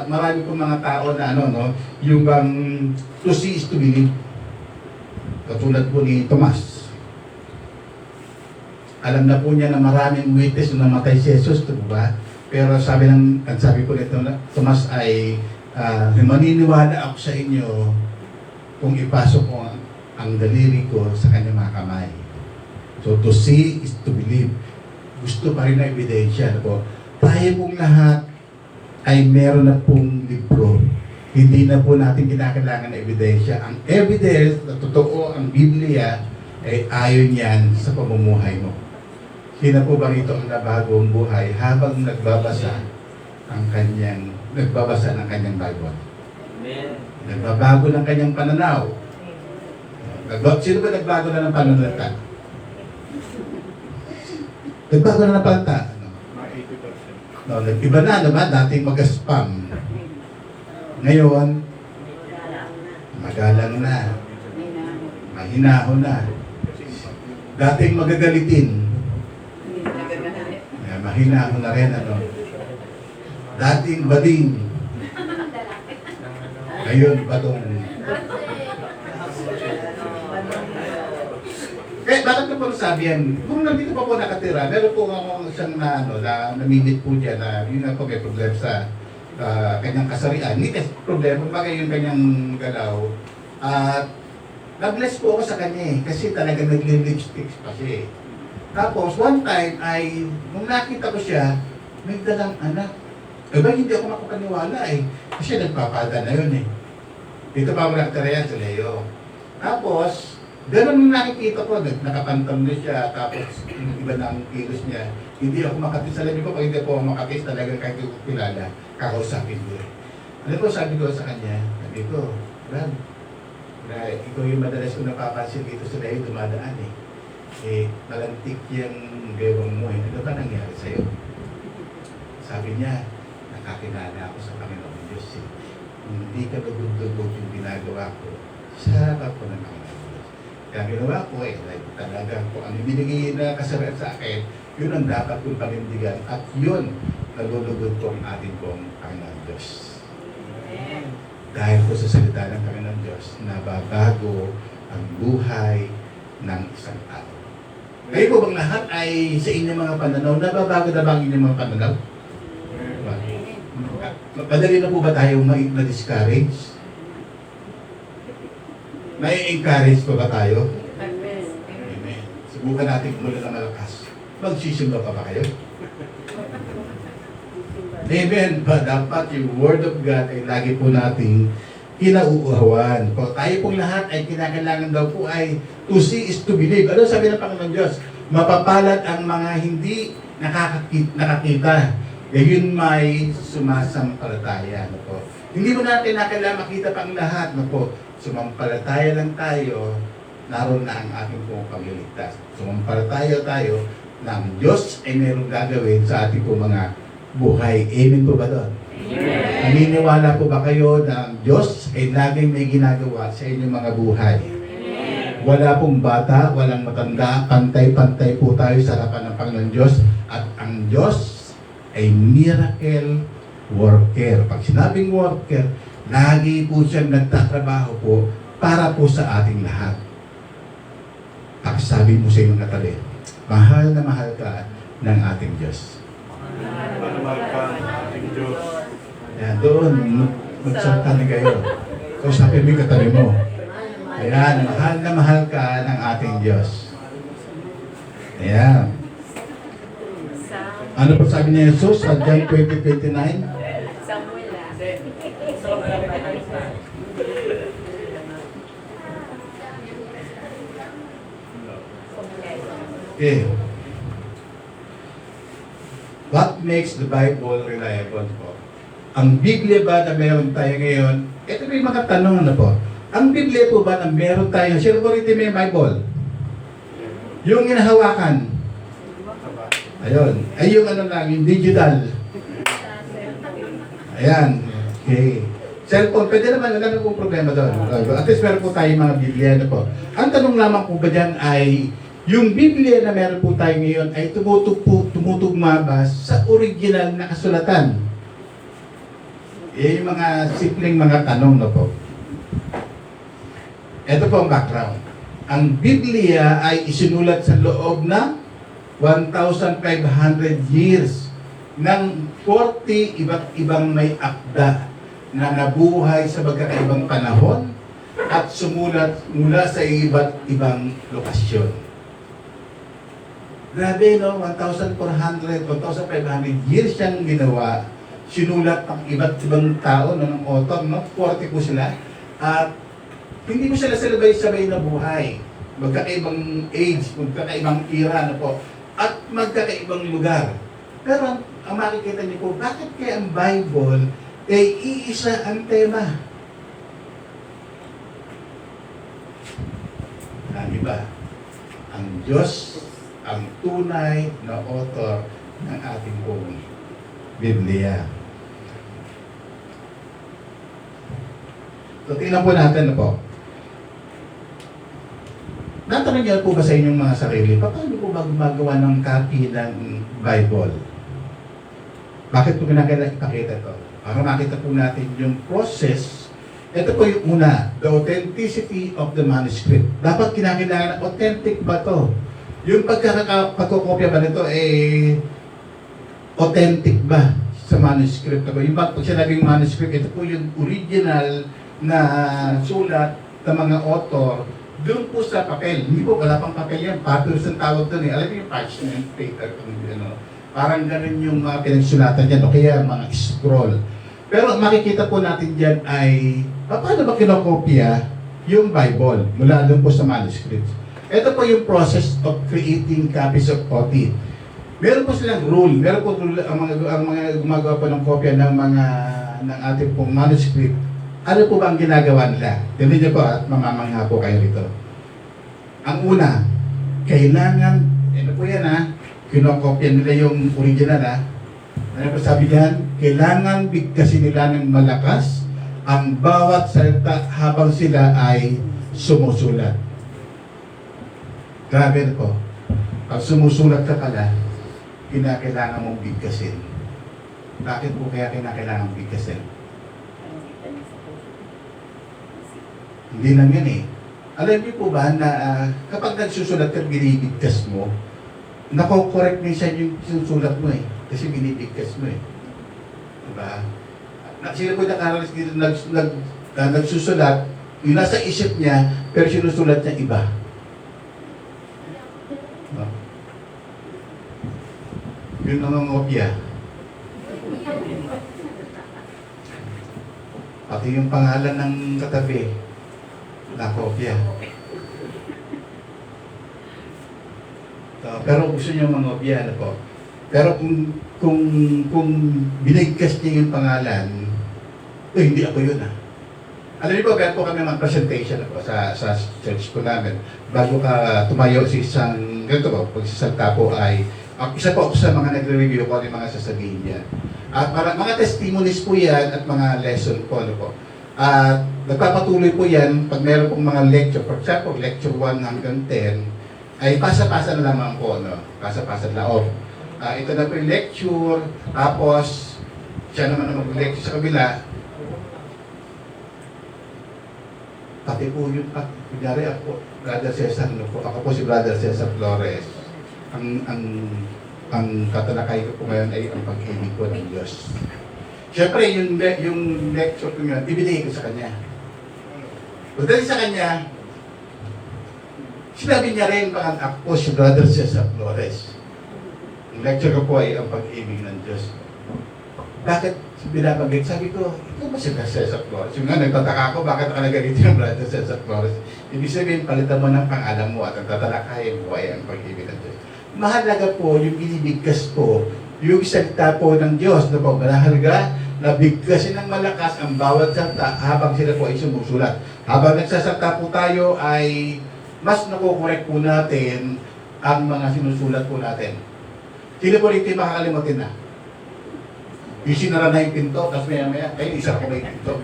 marami pong mga tao na yung bang to see is to believe. Katulad po ni Tomas. Alam na po niya na maraming witness na namatay si Jesus, diba? Pero sabi po nito na Tomas ay maniniwala ako sa inyo kung ipasok ko ang daliri ko sa kanyang mga kamay. So to see is to believe. Gusto pa rin na ebidensya. Tayo pong lahat ay meron na pong libro. Hindi na po natin kinakailangan na ebidensya. Ang evidence na totoo ang Biblia ay ayon yan sa pamumuhay mo. Sino po ba rito ang nabagong buhay habang nagbabasa ng kanyang Bible? Amen. Nagbabago ng kanyang pananaw. Sino ba nagbago na ng pananalita? Nagbago na ng pananalita. Iba na naman, dating mag-spam. Ngayon, magalang na. Mahinahon na. Dating magagalitin. Mahinahon na rin, Dating bading. Ngayon, badong. Bakit ko po nasabi yan? Kung nandito pa po nakatira, meron po akong isang na namimit po dyan na yun na po may problema sa kanyang kasarian. Hindi kasi problema, bagay yung kanyang galaw. At na-bless po ako sa kanya kasi talagang nagli-lipsticks pa siya. Tapos one time ay, nung nakita ko siya, may dalang anak. Hindi ako makapaniwala kasi nagpapada na yun Dito pa ako nakatira yan sa Leo. Tapos, ganun nung nakikita ko, nakapantam na siya, tapos yung iba na ang kilos niya. Hindi ako makatis sa labi ko, pag hindi po ako makatis, talagang kahit yung kilala, kakausapin ko Ano po sabi ko sa kanya? Sabi ko, Brad, Na ikaw yung madalas ko napapansin dito sa layo, dumadaan eh. Talantik yung bewang mo eh. Ano ba nangyari sa'yo? Sabi niya, nakakilala ako sa Panginoon Diyos eh. Hindi ka dugod-dugod yung ginagawa ko sa harap ko ng Panginoon Diyos. Kaya ginawa ko eh, like, talaga kung ano binigay na kasabihan sa akin, yun ang dapat kong panindigan at yun nalulugod ko ang ating pong Panginoon Diyos. Dahil po sa salita ng Panginoon Diyos, nababago ang buhay ng isang tao. Kayo po bang lahat ay sa inyong mga pananaw, nababago na ba ang inyong mga pananaw? Diba? Madali na po ba tayo na-discourage? Nai-encourage pa ba tayo? Amen. Subukan natin kung mula na malakas. Magsisimba pa ba kayo? Amen. But dapat yung Word of God ay lagi po nating kinauuhawan. Kung tayo pong lahat ay kinakailangan daw po ay to see is to believe. Ano sabi ng Panginoon Diyos? Mapapalad ang mga hindi nakakita. Gayon may sumasampalataya. Ano po? Hindi mo natin kailangan makita pa ang lahat. Ano po? Sumampalataya lang tayo, naroon na ang ating pong pagliligtas. Sumampalataya tayo na ang Diyos ay mayroong gagawin sa ating pong mga buhay. Amen po ba doon? Amen. Naniniwala po ba kayo na ang Diyos ay laging may ginagawa sa inyong mga buhay? Amen. Wala pong bata, walang matanda, pantay-pantay po tayo sa harapan ng Panginoon Diyos. At ang Diyos ay miracle worker. Pag sinabing worker, lagi po siyang nagtatrabaho po para po sa ating lahat. Pagsabi mo sa iyong katabi, mahal na mahal ka ng ating Diyos. Mahal ka ng ating Diyos. Ayan, doon, magsalita na kayo. Kausapin mo yung katabi mo. Ayan, mahal na mahal ka ng ating Diyos. Ayan. Ano po sabi ni Jesus sa John 20:29? Okay. What makes the Bible reliable po? Ang Biblia ba na meron tayo ngayon? Ito may mga tanong na po. Ang Biblia po ba na meron tayo? Sino po rito may Bible? Yung inahawakan. Ayun. Ay yung ano lang, yung digital. Ayan. Okay. Cellphone, pwede naman, wala na pong problema doon. At least meron po tayo mga Biblia na po. Ang tanong lamang po ba dyan ay, yung Biblia na meron po tayo ngayon ay tumutugma ba sa original na kasulatan? Yung mga simpleng mga tanong na po. Ito po ang background. Ang Biblia ay isinulat sa loob ng 1,500 years ng 40 iba't ibang may akda na nabuhay sa magkakaibang panahon at sumulat mula sa iba't ibang lokasyon. Grabe, no? 1,400, 1,500 years siyang ginawa. Sinulat ng iba't ibang tao, no? Ng author, no? 40 po sila. At hindi mo sila sabay-sabay na buhay. Magkakaibang age, magkakaibang era, no po? At magkakaibang lugar. Pero ang makikita niyo po, bakit kaya ang Bible ay iisa ang tema? Ang iba, ang Diyos ang tunay na author ng ating pong Biblia. So, tingnan po natin na po. Natanong niyo po ba sa inyong mga sarili, paano po ba gumagawa ng copy ng Bible? Bakit po kinakailangan ipakita ito? Para makita po natin yung process. Ito po yung una, the authenticity of the manuscript. Dapat kinakailangan, authentic ba to? Yung pagkakopya ba nito, authentic ba sa manuscript? Yung pag sinabing manuscript, ito po yung original na sulat ng mga author doon po sa papel. Hindi po, wala pang papel yan. Papyrus ang tawag doon eh. Alam mo yung parchment paper, parang ganun yung mga pinagsulatan dyan, o kaya mga scroll. Pero makikita po natin dyan ay, paano ba kinokopya yung Bible mula doon po sa manuscript? Ito po yung process of creating copies of copy. Meron po silang rule. Meron po rule ang mga gumagawa po ng kopya ng ating pong manuscript. Ano po ba ang ginagawa nila? Tingnan niyo po at mamamangha po kayo rito. Ang una, kailangan, ano po yan ha, kinokopya nila yung original ha. Ano po sabi diyan? Kailangan bigkasin nila ng malakas ang bawat salita habang sila ay sumusulat. Grabe na po. Pag sumusulat ka pala, kinakailangan mong bigkasin. Bakit po kaya kinakailangan mong bigkasin? Hindi lang yan eh. Alam niyo po ba na kapag nagsusulat ka, binibigkas mo, nako-correct minsan yung susulat mo eh. Kasi binibigkas mo eh. Diba? Sino po nakaranas dito nagsusulat, yung nasa isip niya, pero sinusulat niya iba. No? Yun ang ngopya. Pati yung pangalan ng katabi, nakopya. Pero gusto niyo mangopya, ano po? Pero kung binigkas niya yung pangalan, hindi ako yun ah. Alam niyo po, kaya po kami mag-presentation po sa church po namin. Bago ka tumayo sa isang, ganito po, pagsasalta po ay, isa po ako sa mga nagre-review ko ng mga sasabihin niya. At mga testimonies po yan at mga lesson po, ano po. At nagpapatuloy po yan pag meron pong mga lecture. For example, lecture 1 hanggang 10, ay pasa-pasa na lamang po, no? Pasa-pasa na off. Ito na po yung lecture, tapos siya naman ang mag-lecture sa kabila. Pati po yung, kunyari ako, Brother Cesar, no po, ako po si Brother Cesar Flores. Ang tatalakay ko po ngayon ay ang pag-ibig po ng Diyos. Siyempre, yung lecture ko ngayon, ibinigay ko sa kanya. Pagdating sa kanya, sinabi niya rin, ako po si Brother Cesar Flores. Ang lecture ko po ay ang pag-ibig ng Diyos. Bakit binabanggit? Sabi ko, ito ba si Cesar Flores? Yung nga, nagtataka ko, bakit nakalagay dito yung Brother Cesar Flores? Ibig sabihin, palitan mo ng pangalan mo at ang tatalakayin mo ay ang pag-ibig ng Diyos. Mahalaga po yung binibigkas po, yung salita po ng Diyos na po, mahalaga na bigkasin ng malakas ang bawat salita habang sila po ay sumusulat. Habang nagsasalita po tayo ay mas nakukorek po natin ang mga sinusulat po natin. Sino po rin makakalimutin na? Yung sinara na yung pinto, tapos maya-maya, ay isa ko may pinto.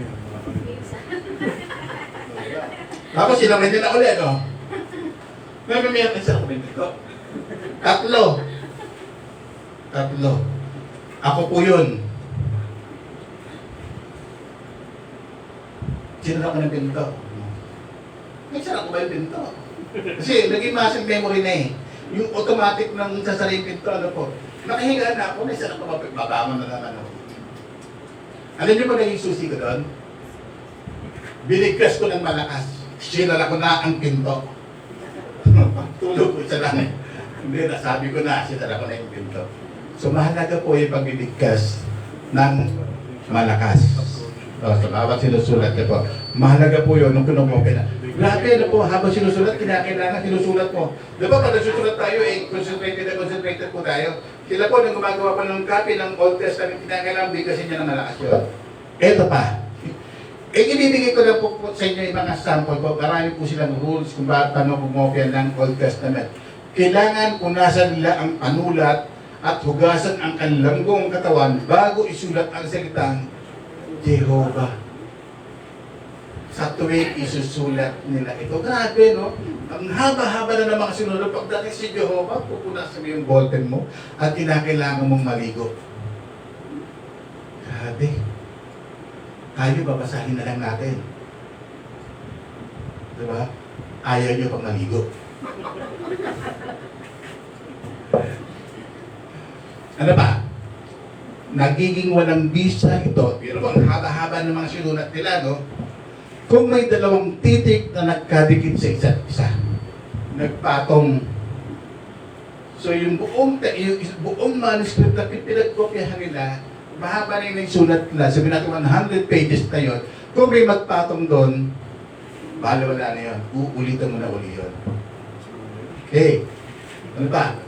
Tapos sinamay din na ulit, no? Maya-maya, isa ko may pinto. Tatlo. Ako po yun. Sinara ko ng pinto. Nagsara ko ba yung pinto? Kasi naging muscle memory na eh. Yung automatic ng sasara yung pinto, ano po. Nakahiga na ako, nagsara ko babangon na naman ako. Alam niyo ba naging susi ko doon? Binigkas ko ng malakas. Sinara ko na ang pinto. Tulog ko sa langit. Hindi, nasabi ko na, sinara ko na yung pinto. So mahalaga po yung pagbibigkas ng malakas. Sa bawat sinusulat niyo po. Mahalaga po yun nung pinumukay na. Grabe na po, habang sinusulat, kinakailangan sinusulat mo. Diba pag nasusulat tayo, concentrated po tayo. Sila po, nung gumagawa po ng copy ng Old Testament, kinakailangan bigkasin niya ng malakas yun. Ito pa. Ibibigay ko lang po sa inyo yung mga sample po. Marami po silang rules kung paano bumopya ng Old Testament. Kailangan punasan nila ang panulat at hugasan ang kanilang buong katawan bago isulat ang salitang Jehovah. Sa tuwing isusulat nila ito. Grabe, no? Ang haba-haba na ng mga sinunod. Pagdating si Jehovah, pupunasan mo yung ballpen mo at kinakailangan mong maligo. Grabe. Tayo, babasahin na lang natin. Diba? Ayaw nyo pang maligo. Ano ba? Nagiging walang bisa ito. Pero ang haba-haba ng mga sinulat nila, no? Kung may dalawang titik na nagkadikit sa isa't isa, nagpatong. So yung buong manuscript na pinagkopyahan nila, mahaba na yung sulat nila, sabi natin 100 pages na yun. Kung may magpatong doon, wala na yun. Uulitan mo na uli yun. Okay. Ano pa?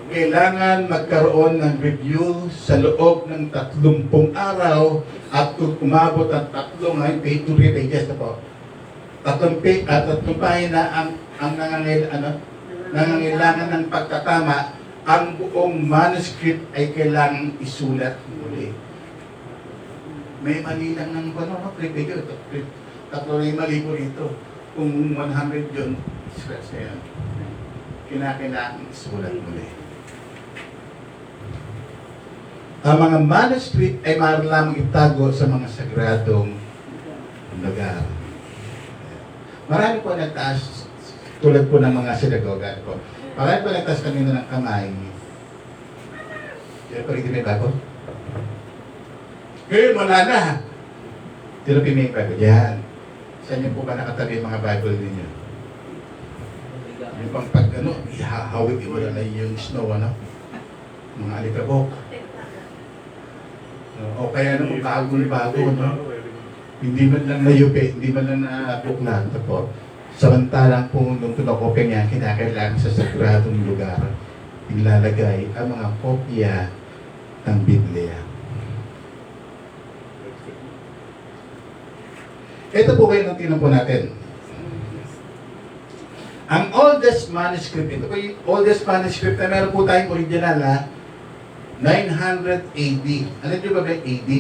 kailangan magkaroon ng review sa loob ng 30 araw at kung umabot ang 3 pages na po. 3 pahina ang nangangailangan ng pagtatama, ang buong manuscript ay kailangang isulat muli. May mali lang ng 3 pages. 3 mali po rito. Kung 100 yun, scratch na yan. Kinakailangan isulat muli. Ang mga manuscript ay maaari lamang itago sa mga sagradong lugar. Marami po nagtaas, tulad po ng mga sinagoga po. Marami po nagtaas kanina ng kamay. Sino po rin may bago? Ngayon, wala na. Sino po may bago? Yan. Saan niyo po ba nakatabi ang mga Bible ninyo? Yung pang pag ihahawig, iwala na yung snow, mga alikabok. O kaya nung bagong-bago, hindi man lang nayupi, hindi man lang nabuklan. Po. Samantalang po nung tunakopya niya, kinakailangan sa sagradong lugar, ilalagay ang mga kopya ng Biblia. Ito po kayo nang tinan po natin. Ang oldest manuscript, ito po yung oldest manuscript na meron po tayong original 900 AD. Alam niyo ba AD?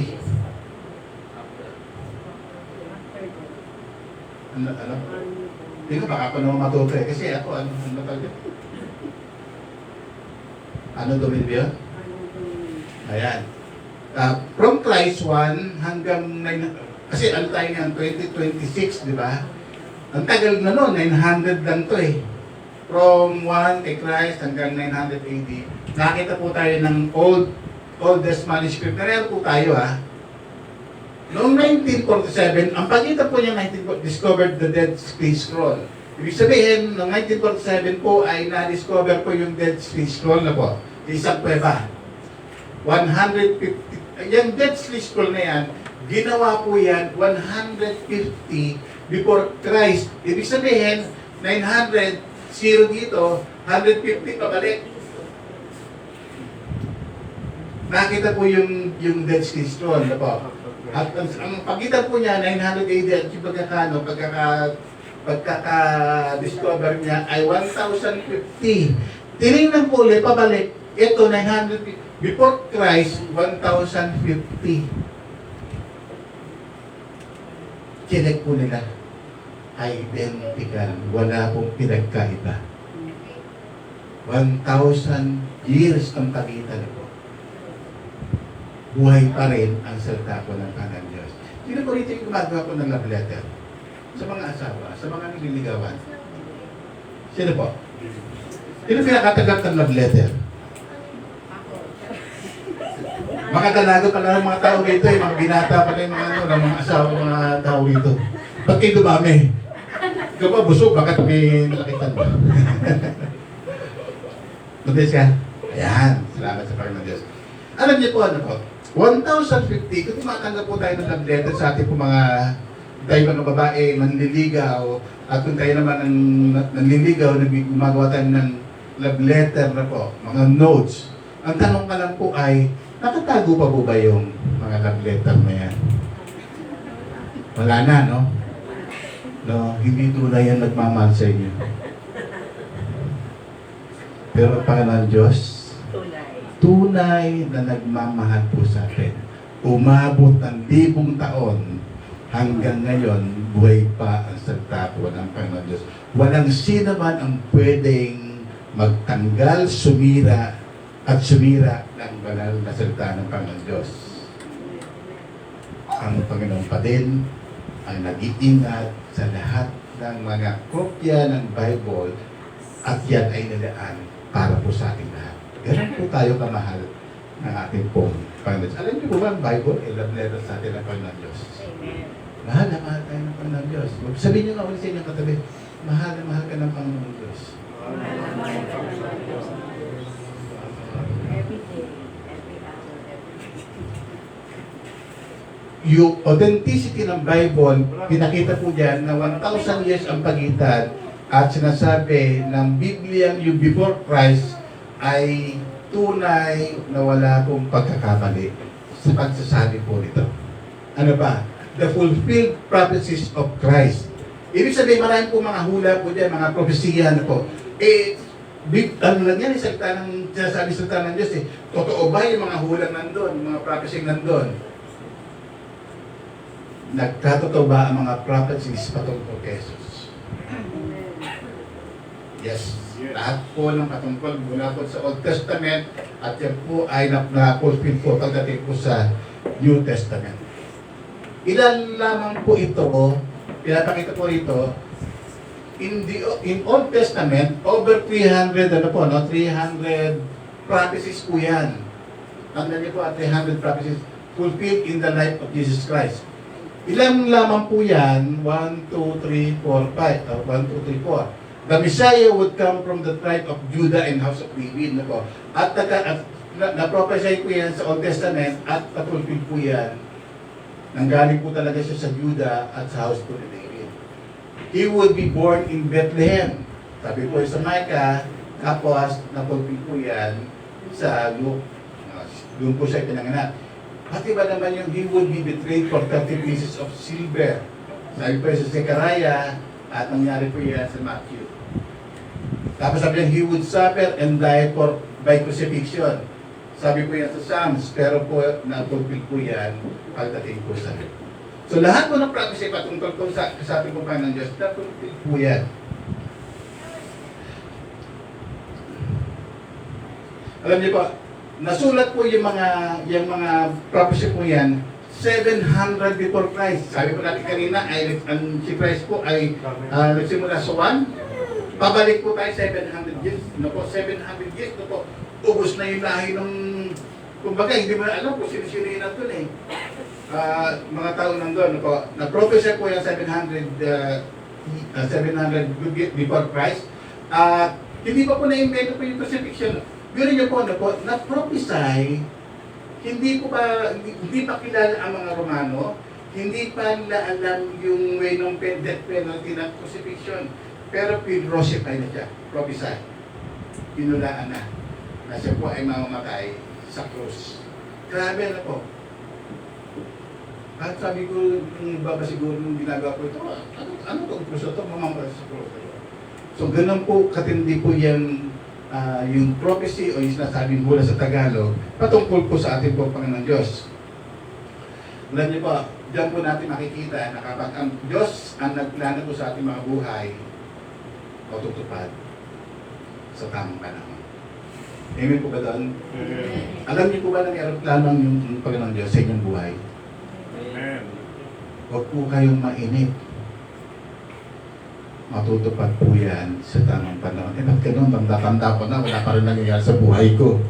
Ano? Hindi ko baka ako naman matuto kasi ako, ano talaga? Ano domain ba yun? Ayan. From Christ 1 hanggang 9, kasi ano tayo nga, 2026, di ba? Ang tagal na noon, 900 lang to eh. From 1 kay Christ hanggang 900 AD, nakita po tayo ng oldest manuscript. Meron po tayo Noong 1947, ang pagitan po niya discovered the Dead Sea Scroll. Ibig sabihin, noong 1947 po ay na-discover po yung Dead Sea Scroll na po. Isang pweba. 150, yung Dead Sea Scroll na yan, ginawa po yan 150 before Christ. Ibig sabihin, 900, 0 dito, 150 pabalik. Nakita po yung Dead Sea Scroll na po. At ang pagitan po niya, 900 AD at yung pagkaka-discover niya ay 1,050. Tinignan po ulit, pabalik. Ito, 900, before Christ, 1,050. Chinek po nila. Identical. Wala pong pinagkaiba. 1,000 years ang pagitan po. Buhay pa rin ang salita po ng Kanang Diyos. Sino po rito yung gumagawa po ng love letter? Sa mga asawa, sa mga nililigawan. Sino po? Sino pinakatagat ng love letter? Mga dalaga pala ng mga tao rito, mga binata pala yung mga asawa, mga tao rito. Ba't kayo dumami? Ikaw ba busog? Bakit may nalakitan ba? Mabilis ka? Ayan, salamat sa Panginoon Diyos. Alam niyo po ano po? 1,050, kung tumatanggap po tayo ng love letter sa ating po mga babae, manliligaw, at kung tayo naman ang nanliligaw, gumagawa tayo ng love letter na po, mga notes. Ang tanong ka lang po ay, nakatago pa po ba yung mga love letter na yan? Wala na, no? No, hindi tunay yan nagmamahal sa inyo. Pero ang Panginoon Diyos, tunay na nagmamahal po sa atin. Umabot ng 1,000 taon hanggang ngayon, buhay pa ang salita po ng Panginoon Diyos. Walang sino man ang pwedeng magtanggal, sumira ng banal na salita ng Panginoon Diyos. Ang Panginoon pa din ang nag-iingat sa lahat ng mga kopya ng Bible at yan ay nilaan para po sa ating lahat. Ganun po tayo kamahal ng ating pong Panginoon. Alam niyo po ba ang Bible? Love letter sa atin ng Panginoon Diyos. Mahal na mahal tayo ng Panginoon Diyos. Sabihin niyo nga ulit sa inyong katabi, mahal na mahal ka ng Panginoon Diyos. Yung authenticity ng Bible, pinakita po dyan na 1,000 years ang pagitan at sinasabi ng Biblia yung before Christ ay tunay na wala pong pagkakamali sa pagsasabi po nito. Ano ba? The fulfilled prophecies of Christ. Ibig sabihin, marami po mga hula po dyan, mga propesiya na po. Ano lang yan, salita ng Diyos eh. Totoo ba yung mga hulang nandun, yung mga prophecy nandun? Nagkatotoo ba ang mga prophecies patungkol kay Jesus? Yes. Lahat po ng patungkol mula po sa Old Testament at yan po ay na-fulfill po pagdating po sa New Testament. Ilan lamang po ito, pinapakita po rito, in Old Testament, over 300 prophecies po yan. Tandaan niyo po, 300 prophecies fulfilled in the life of Jesus Christ. Ilan lamang po yan? 1, 2, 3, 4, 5. 1, 2, 3, 4. The Messiah would come from the tribe of Judah and house of David. At na-prophesy po yan sa Old Testament at na-fulfill po yan. Nanggaling po talaga siya sa Judah at sa house po ni David. He would be born in Bethlehem. Sabi po sa Micah, tapos na-fulfill po yan sa Luke. Doon po siya pinanganak. At iba naman yung he would be betrayed for 30 pieces of silver. Sabi po sa Zechariah, at nangyari po yan sa Matthew. Tapos sabi niya, he would suffer and die by crucifixion. Sabi po yan sa Psalms, pero po na-fulfill po yan pagdating po sa akin. So lahat po ng prophecy patungkol po sa ating po ng Diyos, na-fulfill po yan. Alam niyo po, nasulat po yung mga prophecy po yan 700 before Christ. Sabi po natin kanina, si Christ po ay nagsimula sa 1. Pabalik po tayo 700 years. 700 years. Ubus na yung lahi ng... Kumbaga, hindi mo na alam kung sino-sino yun natin eh. Mga tao nandun. Na-prophesy po yung 700 before Christ. Hindi pa po na-invento po yung crucifixion. Gano'n niyo po, na-prophesy, hindi pa kilala ang mga Romano, hindi pa nila alam yung way ng death penalty ng crucifixion. Pero pinrosify na siya, prophesy. Pinulaan na siya po ay mamamatay sa krus. Grabe na po. At sabi ko, yung baba siguro nung ginagawa ko ito, ano itong krus ito? Mamamatay sa krus. So ganun po, katindi po yung prophecy o yung sinasabing mula sa Tagalog patungkol po sa ating po Panginoon Diyos. Alam niyo po, diyan po natin makikita na kapag ang Diyos ang nagplano po sa ating mga buhay, matutupad sa tamang panahon. Amen po ba doon? Alam niyo po ba na mayroon plano yung Panginoon Diyos sa inyong buhay? Amen. Huwag po kayong mainip. Matutupad po yan sa tamang panahon. Ba't ganun? Tanda ko na, wala pa rin nangyayari sa buhay ko.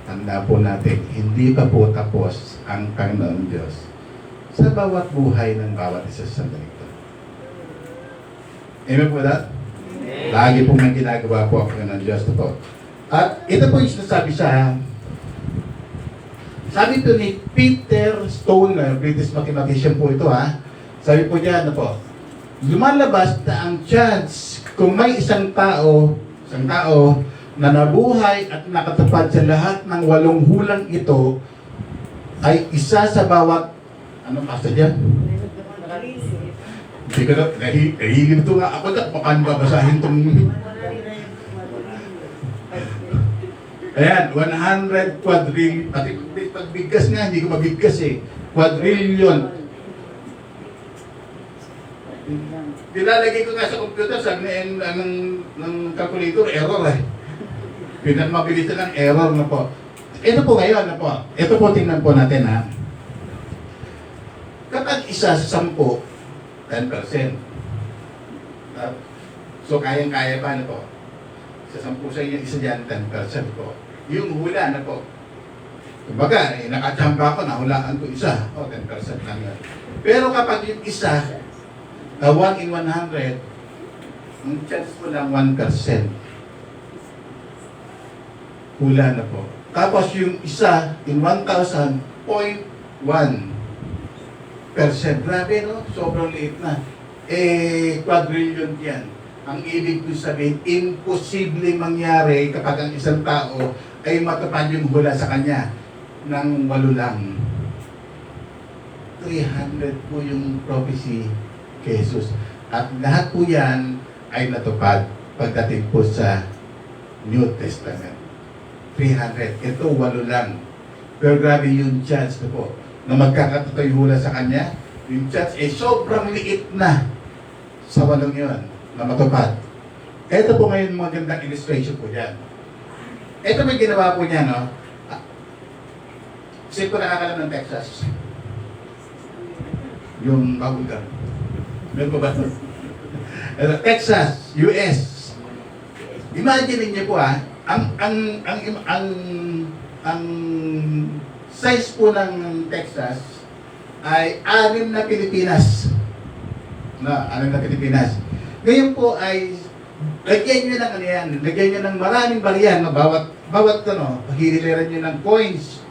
Tanda po natin, hindi pa po tapos ang Panginoon Diyos sa bawat buhay ng bawat isa sa ganito. Amen po ba? Lagi pong may ginagawa po ang Panginoon Diyos na po. At ito po yung sinasabi sa sabi po ni Peter Stoner, British mathematician po ito sabi po niya lumalabas na ang chance kung may isang tao na nabuhay at nakatupad sa lahat ng 8 hulang ito ay isa sa bawat ano pasa dyan? Hindi ko na, nahihilip ito nga ako na, paano babasahin itong... Ayan, 100 quadrillion, pati pagbigkas nga, hindi ko mabigkas eh. Quadrillion. Nilalagay ko nga sa computer, sabi ng calculator, error eh. Pinamabilis ng error na po. Ito po ngayon, ito po tingnan po natin Kapag isa sa 10, 10%. So, kayang-kaya pa po. Sa 10 sa inyo, isa dyan, 10% po. Yung hula po. Kumbaga, nakachamba ko, nahulaan ko isa. 10% lang yan. Pero kapag yung isa, 1 in 100, ang chance mo lang 1%. Hula na po. Tapos yung isa in 1,000, 0.1%. Grabe, no? Sobrang liit na. Quadrillion yan. Ang ibig ko sabihin, imposible mangyari kapag ang isang tao ay matupad yung hula sa kanya ng 8 lang. 300 po yung prophecy kay Jesus. At lahat po yan ay natupad pagdating po sa New Testament. 300. Ito, 8 lang. Pero grabe yung chance na po na magkakatotoo yung hula sa kanya. Yung chance ay sobrang liit na sa 8 yun na matupad. Ito po ngayon magandang illustration po yan. Ito may ginawa po niya, no? Sino po nakakalam ng Texas? Yung bagong. Meron po ba? Texas, US. Imagine niyo po ang size po ng Texas ay 6 na Pilipinas. Na, 6 na Pilipinas. Ngayon po ay lagyan niyo ng ano yan, lagyan niyo ng maraming bariyan, no? bawat hilera niyo ng coins.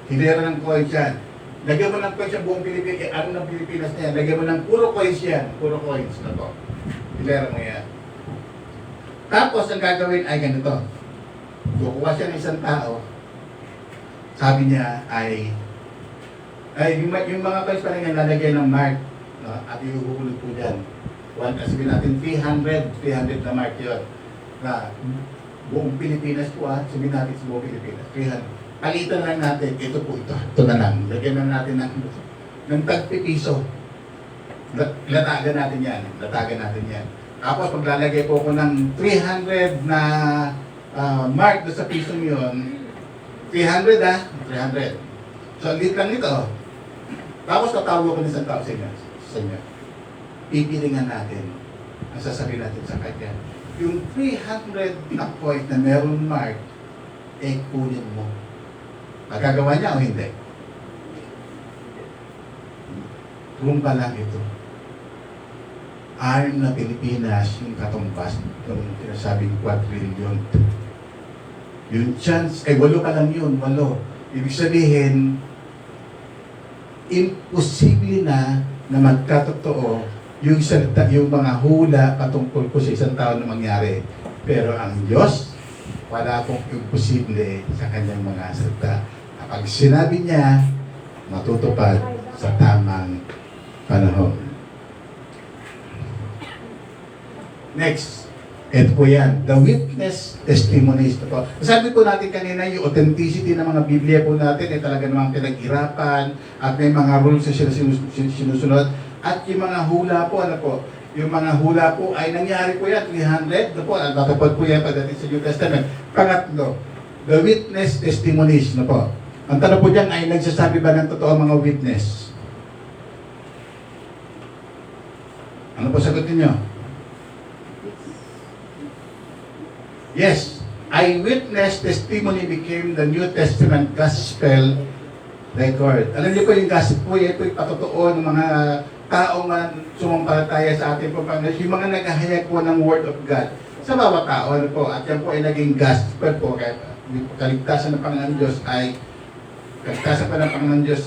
Hilera ng coins yan. Lagyan mo ng coins sa buong Pilipinas, ano ng Pilipinas na yan, lagyan mo ng puro coins yan, puro coins na to. Hilera mo yan. Tapos, ang gagawin ay ganito. Kukuha siya ng isang tao, sabi niya yung mga coins pa rin yan, lalagyan ng mark, no? At ihuhulog po dyan. Sabihin natin 300 na mark yun. Na buong Pilipinas po sabihin natin sa buong Pilipinas, 300. Palitan lang natin, ito na lang. Lagyan na natin ng tagpipiso. Latagan natin yan. Tapos paglalagay po ko ng 300 na mark doon sa piso yun, 300 300. So, ang lit lang nito. Tapos tatawag ko ng isang tao sa inyo. Pipilingan natin. Ang sasabihin natin sa kanya. Yung 300 na point na meron mark, kunin mo. Magagawa niya o hindi? Rumba lang ito. 6 na Pilipinas yung katumbas ng sinasabing quadrillion. Yung chance, 8 pa lang yun, 8. Ibig sabihin, imposible na magkatotoo yung mga hula patungkol po sa isang tao na mangyari. Pero ang Diyos, wala pong imposible sa kanyang mga salita. Kapag sinabi niya, matutupad sa tamang panahon. Next, ito po yan, the witness testimonies. Sabi po natin kanina, yung authenticity ng mga Biblia po natin ay talaga namang pinaghirapan at may mga rules na sinusunod. At yung mga hula po, yung mga hula po ay nangyari po yan, 300, natupad po yan pagdating sa New Testament. Pangatlo, the witness testimonies. Ang tanong po dyan ay nagsasabi ba ng totoo mga witness? Ano po sagutin nyo? Yes, eyewitness testimony became the New Testament gospel record. Alam niyo po yung gospel po, ito yung patotoo ng mga taong sumampalataya sa ating Panginoon, yung mga naghahayag po ng Word of God sa bawat tao po. At yan po ay naging gospel po. Kaya kaligtasan ng Panginoon Diyos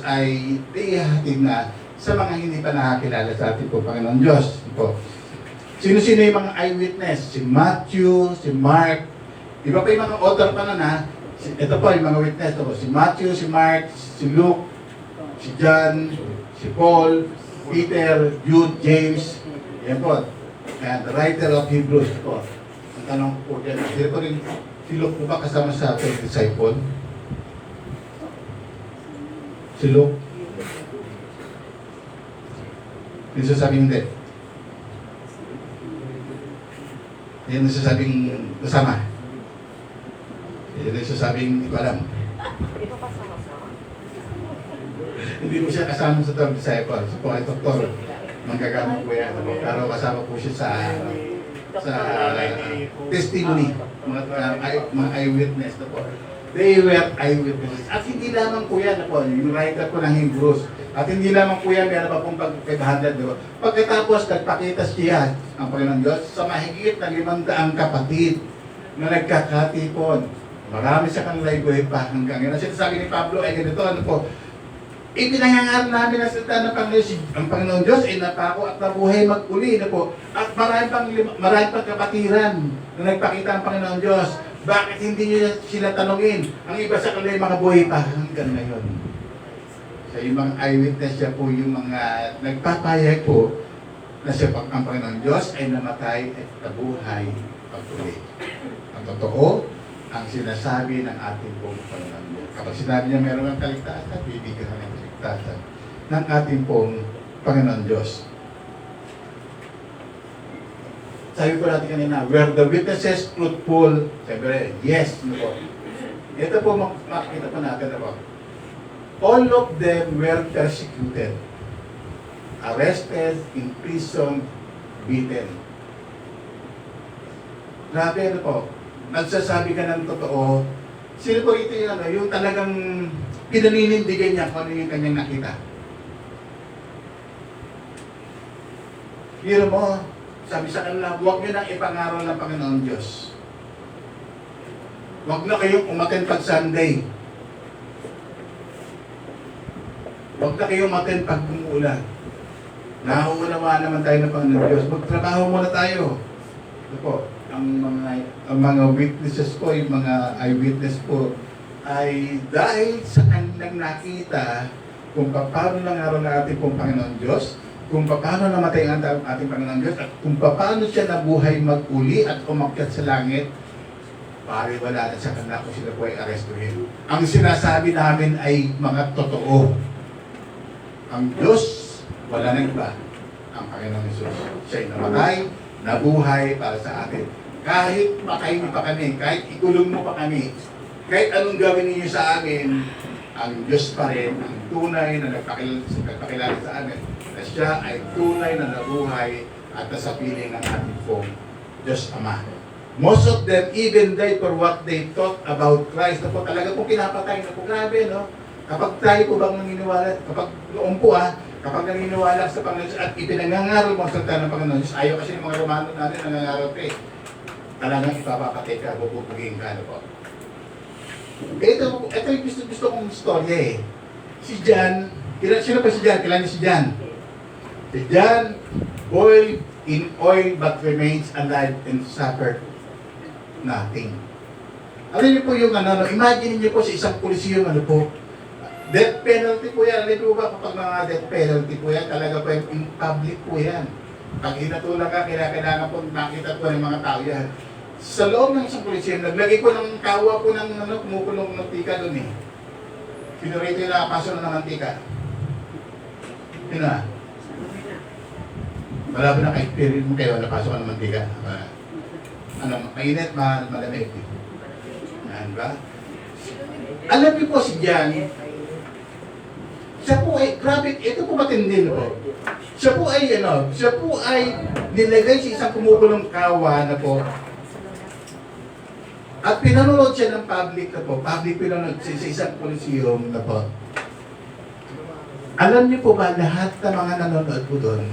ay ihahatid na sa mga hindi pa nakakilala sa ating Panginoon Diyos po. Sino-sino yung mga eyewitness? Si Matthew, si Mark, iba pa yung mga author pa na ito po yung mga witness. Si Matthew, si Mark, si Luke, si John, si Paul, Peter, Jude, James, yan po. And the writer of Hebrews po. Ang tanong po dyan, hindi po rin si Luke po ba kasama sa 12 disciple? Si Luke? Yung sasabing hindi. Yan yung sasabing kasama. Yan yung sasabing hindi ko alam. Hindi po siya kasama sa 12 disciple. Siya po ay doktor. Manggagamot po yan. Pero kasama po siya sa testimony. Mga eyewitness na po. They were eyewitnesses. At hindi lamang po yan po. Yung writer po ng Hebrews. At hindi lamang po yan, meron pa pong pag-500, diba? Pagkatapos, nagpakita siya, ang Panginoon Diyos, sa mahigit na 500 kapatid na nagkakatipon. Marami sa kanila buhay pa hanggang ngayon. Sabi ni Pablo, ay ganito, Ipinangangaral namin ang salita ng Panginoon. Ang Panginoon Diyos ay napako at nabuhay mag-uli na po. At marami pang kapatiran na nagpakita ang Panginoon Diyos. Bakit hindi niyo sila tanungin? Ang iba sa kanila ay mga buhay pa hanggang ngayon. So yung mga eyewitness siya po yung mga nagpapayag po na siya ang Panginoon Diyos ay namatay at nabuhay mag-uli. Ang totoo, ang sinasabi ng ating pong Panginoon Diyos. Kapag sinabi niya meron ng kaligtasan, bibigyan ng kaligtasan ng ating pong Panginoon Diyos. Sabi ko natin kanina, were the witnesses truthful? Sabi yes. Ano po? Ito po, makikita po natin na po. All of them were persecuted, arrested, imprisoned, beaten. Grabe, ano po? Nagsasabi ka ng totoo. Sino po ito yung, yung talagang pinaninindigan niya kung ano yung kanyang nakita? Hiro mo, sabi sa kanila, huwag nyo nang ipangaral ng Panginoon Diyos. Huwag na kayong umaten pag Sunday. Huwag na kayong umaten pag umuulan. Nahuunawa naman tayo ng Panginoon Diyos. Magtrabaho muna tayo. Ito po, ang mga witnesses po, yung mga eyewitness po, ay dahil sa kanilang nakita kung paano nangaral ng ating pong Panginoon Diyos, kung paano namatay ang ating Panginoon Diyos, at kung paano siya nabuhay mag-uli at umakyat sa langit, pare wala na sa kanila kung sila po ay arestuhin. Ang sinasabi namin ay mga totoo. Ang Diyos, wala na iba. Ang Panginoon Jesus, siya'y namatay, nabuhay para sa atin. Kahit makainin pa kami, kahit ikulong mo pa kami, kahit anong gawin ninyo sa amin, ang Diyos pa rin, ang tunay na nagpakilala sa amin, na siya ay tunay na nabuhay at nasa piling ng ating pong Diyos Ama. Most of them even died for what they thought about Christ. Na po talaga po pinapatay na po. Grabe, no? Kapag tayo po bang naniniwala, kapag noon po kapag naniniwala sa Panginoon at ipinangangaral mo sa salita ng Panginoon Diyos, ayaw kasi ng mga Romano natin nangangaral pa talagang ipapapatay ka, bububugin ka, ano po. Ito yung gusto kong storya Si John, sino pa si John? Kailan niyo si John? Si John boiled in oil but remains alive and suffered nothing. Alam niyo po yung imagine niyo po sa isang pulisiyong death penalty po yan. Alam niyo ba kapag mga death penalty po yan, talaga po yung in public po yan. Pag hinatulang ka, kailangan po makita po ng mga tao yan. Sa loob ng isang pulisiyong, naglagay ko ng kawa po ng kumukulong ng tika doon Sino rito yung nakapaso na ng mantika? Sino Wala ba naka-experience mo kayo napasok ka ng mantika? Mainit, malamig. Yan ba? Alam niyo po si John, siya po ay, grabe, ito po matindi po. Siya po ay nilagay sa isang kumukulong kawa na po. At pinanood siya ng public pinanood sa isang polisiyong na po. Alam niyo po ba, lahat ng mga nanonood po doon,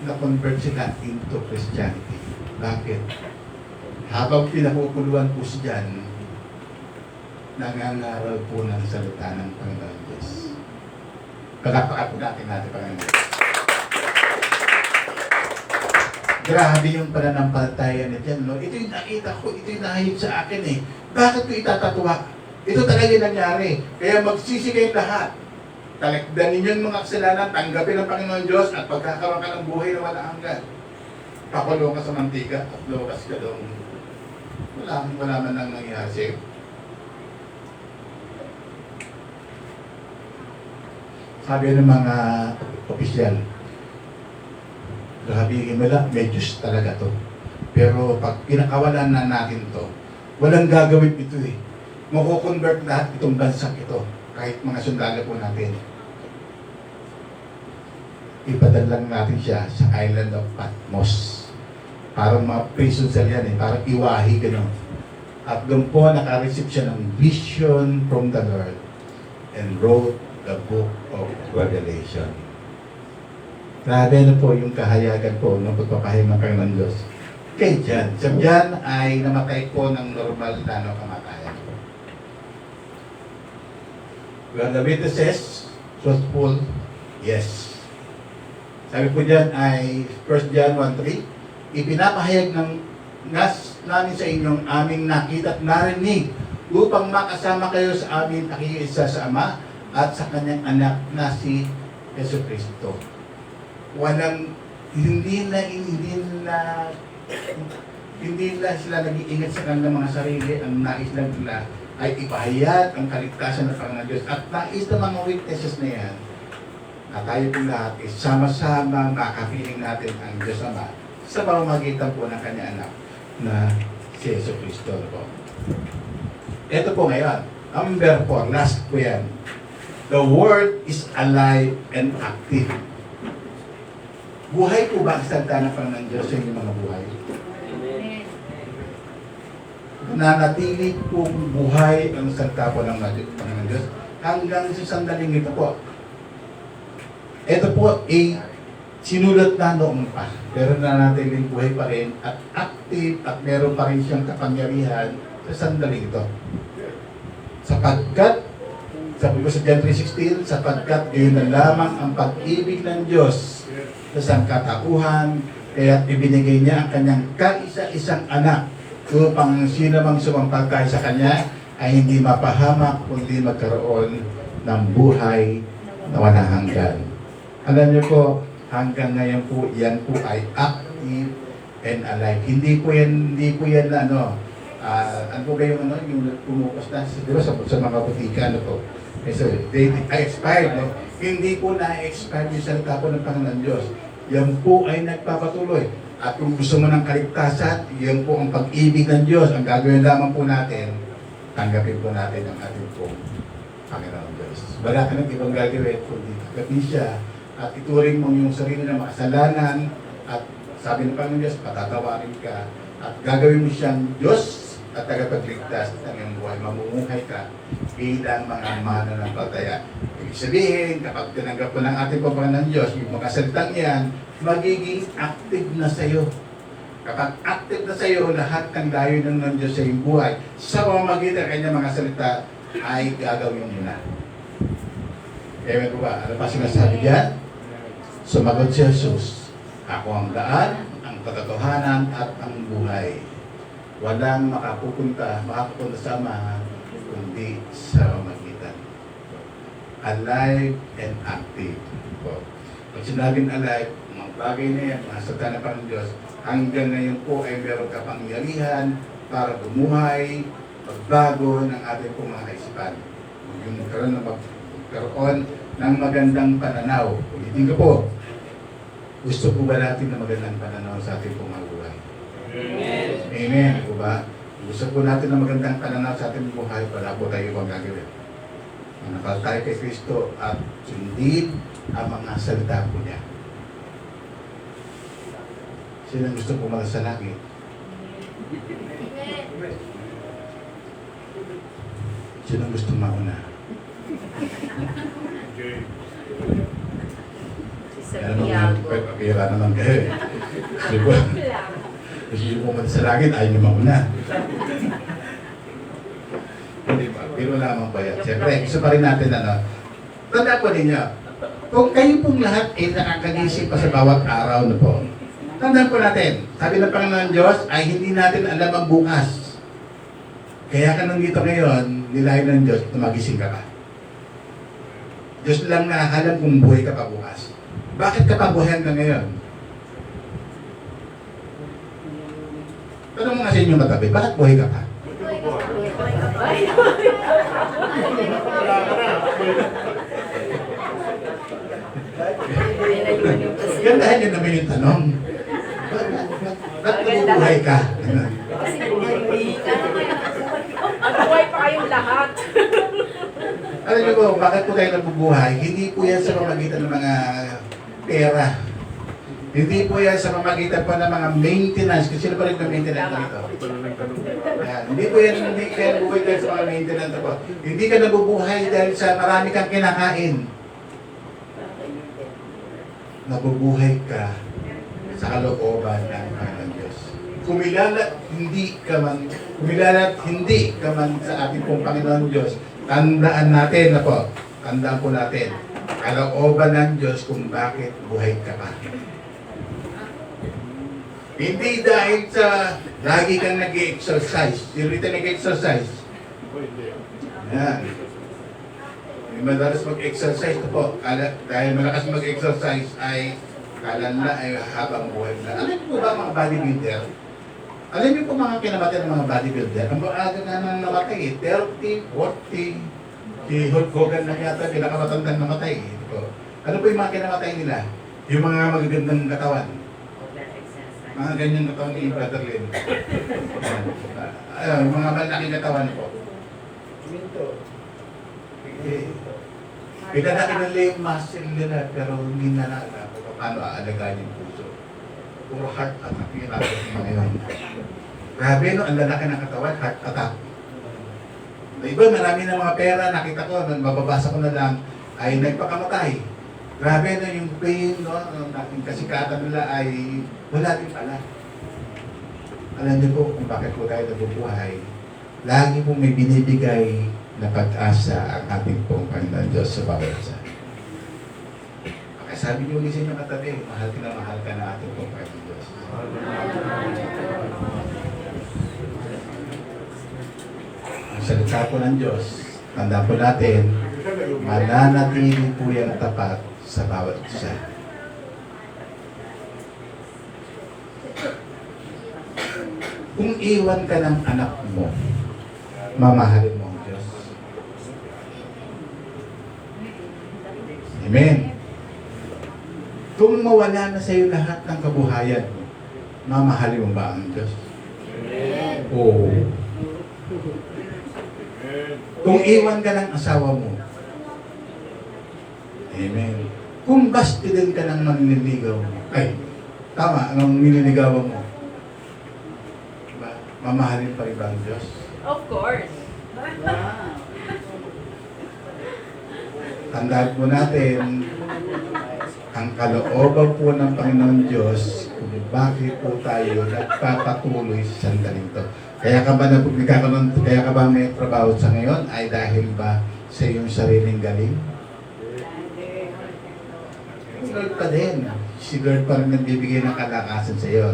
na-convert sila into Christianity. Bakit? Habang pinakukuluan po si John, nangangaral po ng salita ng Panginoon Diyos. Pagkapakat po natin Panginoon. Grabe yung pananampalataya na dyan, no? Ito yung nakita ko, ito yung nahayag sa akin Bakit ko itatatuwa? Ito talaga yung nangyari. Kaya magsisi kayong lahat. Talagdan ninyong mga kasalanan, tanggapin ng Panginoon Diyos at pagkakaroon ka ng buhay na wala hanggan. Pakulong ka sa mantika at lokas ka doon. Wala man lang nangyari sa'yo. Sabi ng mga opisyal, grabe yung imala, may Diyos talaga to. Pero pag pinakawalan na natin to, walang gagawin ito Makukonvert lahat itong bansak ito, kahit mga sundalo po natin. Ipadala natin siya sa island of Patmos. Parang mga prison cell yan parang iwahi gano'n. At doon po naka-receive siya ng vision from the Lord and wrote the book of Revelation. Grabe na po yung kahayagan po ng pagpapahayag ng Panginoon Diyos. Kay John. Si John ay namatay po ng normal na kamatayan. Well, the witnesses Truthful? Yes. Sabi po dyan ay 1 John 1:3, ipinapahayag namin sa inyong aming nakita at narinig upang makasama kayo sa aming pakikiisa sa Ama at sa kanyang anak na si Yesu Cristo. Hindi na sila nag-iingat sa kanilang mga sarili. Ang nais lang nila ay ipahayag ang kaligtasan ng Panginoon Diyos. At nais ng mga witnesses na yan, na tayo po lahat is sama-sama makapiling natin ang Diyos Ama sa pamamagitan po ng kanyang anak na si Yesu Cristo po. Ito po ngayon, number 4, last po yan. The Word is alive and active. Buhay po ba ang salita ng Panginoon Diyos sa inyong mga buhay? Nanatili pong buhay ang salita po ng Panginoon Diyos hanggang sa sandaling ito po. Ito po ay sinulat na noon pa, pero nanatiling buhay pa rin at active at meron pa rin siyang kapangyarihan sa sandaling ito. Sapagkat, sabi ko sa John 3:16, sapagkat yun na lamang ang pag-ibig ng Diyos sa sangkatauhan, kaya ibinigay niya ang kanyang kaisa-isang anak upang sino mang sumampalataya sa kanya ay hindi mapahamak kundi magkaroon ng buhay na walang hanggan. Alam niyo po, hanggang ngayon po, yan po ay active and alive. Hindi po yan na ano po yung pumupas na, di ba, sa mga butika, po. So, they expired, no? Hindi po na-expire yung salita po ng Panginoon Diyos. Yan po ay nagpapatuloy. At kung gusto mo ng kaligtasan, yan po ang pag-ibig ng Diyos. Ang gagawin lamang po natin, tanggapin po natin ang ating po Panginoon Diyos. Wala ka ng ibang gagawin, kundi tanggapin siya at ituring mo yung sarili ng makasalanan at sabi ng Panginoon Diyos, patatawarin ka at gagawin mo siyang Diyos at tagapagligtas ng iyong buhay. Mamumuhay ka bilang mga mananampalataya. Ibig sabihin, kapag tinanggap mo ng ating Panginoon Diyos, yung mga salitang yan, magiging active na sa iyo. Kapag active na sa iyo, lahat ng dayo ng Diyos sa iyong buhay, sa pamamagitan ng kanyang mga salita, ay gagawin mo na. Ewan ko ba? Ano pa sinasabi diyan? Sumagot si Jesus, ako ang daan, ang katotohanan at ang buhay. Walang makapupunta sa Ama, kundi sa pamamagitan. Alive and active. Pag sinabing alive, mga bagay na yan, mga salita ng Panginoon Diyos, hanggang ngayon po ay meron kapangyarihan para bumuhay, magbago ng ating pong mga kaisipan. Yung magkaroon ng magandang pananaw. Ulitin ko po, gusto po ba natin na magandang pananaw sa ating pong mga buhay? Amen. Amen. Po ba? Gusto po natin na magandang pananaw sa ating buhay, wala po tayo ibang gagawin. Manakal tayo kay Kristo at sundin ang mga salita po niya. Sino ang gusto pumunta sa langit? Sino ang gusto mauna? Pagkakira naman kayo. Gusto nyo pumunta sa langit, ayaw nyo mauna. Hindi ba? Pero lamang ba yan? Siyempre, gusto pa rin natin tanda po ninyo, kung kayo pong lahat ay nakakagising pa sa bawat araw na po, tandaan po natin, sabi ng Panginoon Diyos ay hindi natin alam ang bukas. Kaya ka nandito ngayon, nilayo ng Diyos na magising ka pa. Diyos lang nakakalam kung buhay ka pa bukas. Bakit ka pa buhay hanggang ngayon? Tanong mo nga sa inyong katabi, bakit buhay ka pa? Gandahan nyo naman yung tanong. Ba't nabubuhay ka? Kasi buhay pa kayong lahat. Alam niyo po, bakit po kayo nabubuhay? Hindi po yan sa pamagitan ng mga pera. Hindi po yan sa pamagitan po ng mga maintenance. Kasi sila pa rin yung maintenance na ito. Yan. Hindi po yan, hindi kayo nabubuhay dahil sa mga maintenance po. Hindi ka nabubuhay dahil sa marami kang kinakain. Nabubuhay ka sa kalooban ng Panginoon Diyos. Kumilala hindi ka man sa ating pong Panginoon Diyos, tandaan natin tandaan po natin, kalooban ng Diyos kung bakit buhay ka pa. Hindi dahil sa lagi kang nag-exercise. Hindi rito nag-exercise. Yan. May madalas mag-exercise ito po. Dahil malakas mag-exercise ay kalala ay habang buhay na. Alam niyo po ba mga bodybuilder? Alam niyo po mga kinamatay ng mga bodybuilder? Ang aga nga nang namatay eh. 30, 40. Si Hulk Hogan na yata pinakamatandang namatay eh. Ano po yung mga kinamatay nila? Yung mga magagandang katawan. Mga ganyang katawan ni Brother Lynn. Mga malaking katawan po. Pinadaki nila yung muscle nila pero hindi na alam kung paano aalagaan yung puso. Puro heart attack yung natin mga yun. Grabe no, ang lalaki ng katawan, heart attack. Iba, marami ng mga pera, nakita ko, mababasa ko na lang, ay nagpakamatay. Grabe no, yung pain, no, ang kasikatan nila ay wala din pala. Alam niyo po kung bakit po tayo nabubuhay. Lagi po may binibigay na pag-asa ang ating pong Panginoon Diyos sa bawat isa. Kaya sabi niyo ulit sa inyong katabi, mahal ka na ating pong Panginoon Diyos. Ang salita po ng Diyos, tanda po natin, mananatili po yung tapat sa bawat isa. Kung iwan ka ng anak mo, mamahalin mo ang Diyos. Amen. Kung mawala na sa iyo lahat ng kabuhayan mo, mamahalin mo ba ang Diyos? Amen. Oo. Kung iwan ka ng asawa mo, amen. Kung bastidin ka ng manliligaw mo, ay, tama, anong nililigawan mo? Diba? Mamahalin pa rin ba ang Diyos? Of course. Tandaan po natin, ang kalooban po ng Panginoon Diyos kung bakit po tayo nagpapatuloy sa sandaling ito. Kaya ka ba may trabaho sa ngayon ay dahil ba sa iyong sariling galing? Si Lord pa din. Si Lord pa rin nagbibigay ng kalakasan sa iyo.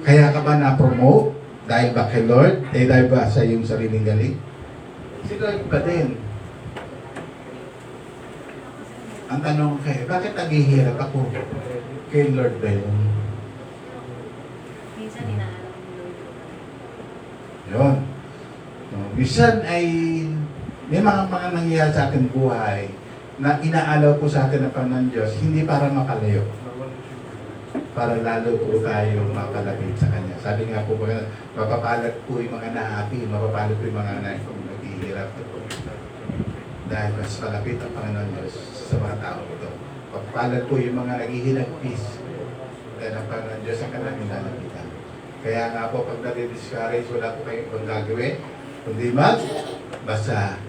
Kaya ka ba na-promote dahil ba kay Lord? Dahil ba sa iyong sariling galing? Si Lord pa din. Ang tanong kayo, bakit naghihirap ako? Kay Lord ba yun? Minsan inaalam mo Lord. Yun. Minsan ay may mga nangyayari sa ating buhay na inaalaw po sa atin ng Panginoon Diyos, hindi para makalayo. Para lalo po tayo makalapit sa Kanya. Sabi nga po, mapapalad po yung mga naapi, mapapalad po yung mga naghihirap. Dahil mas malapit ang Panginoon Diyos sa mga tao ito. Mapapalad po yung mga naghihilagpis. Dahil ang Panginoon Diyos ang kanilang nilalapitan. Kaya nga po, pag nadi-discourage, wala po kayong ibang gagawin. Kundi basta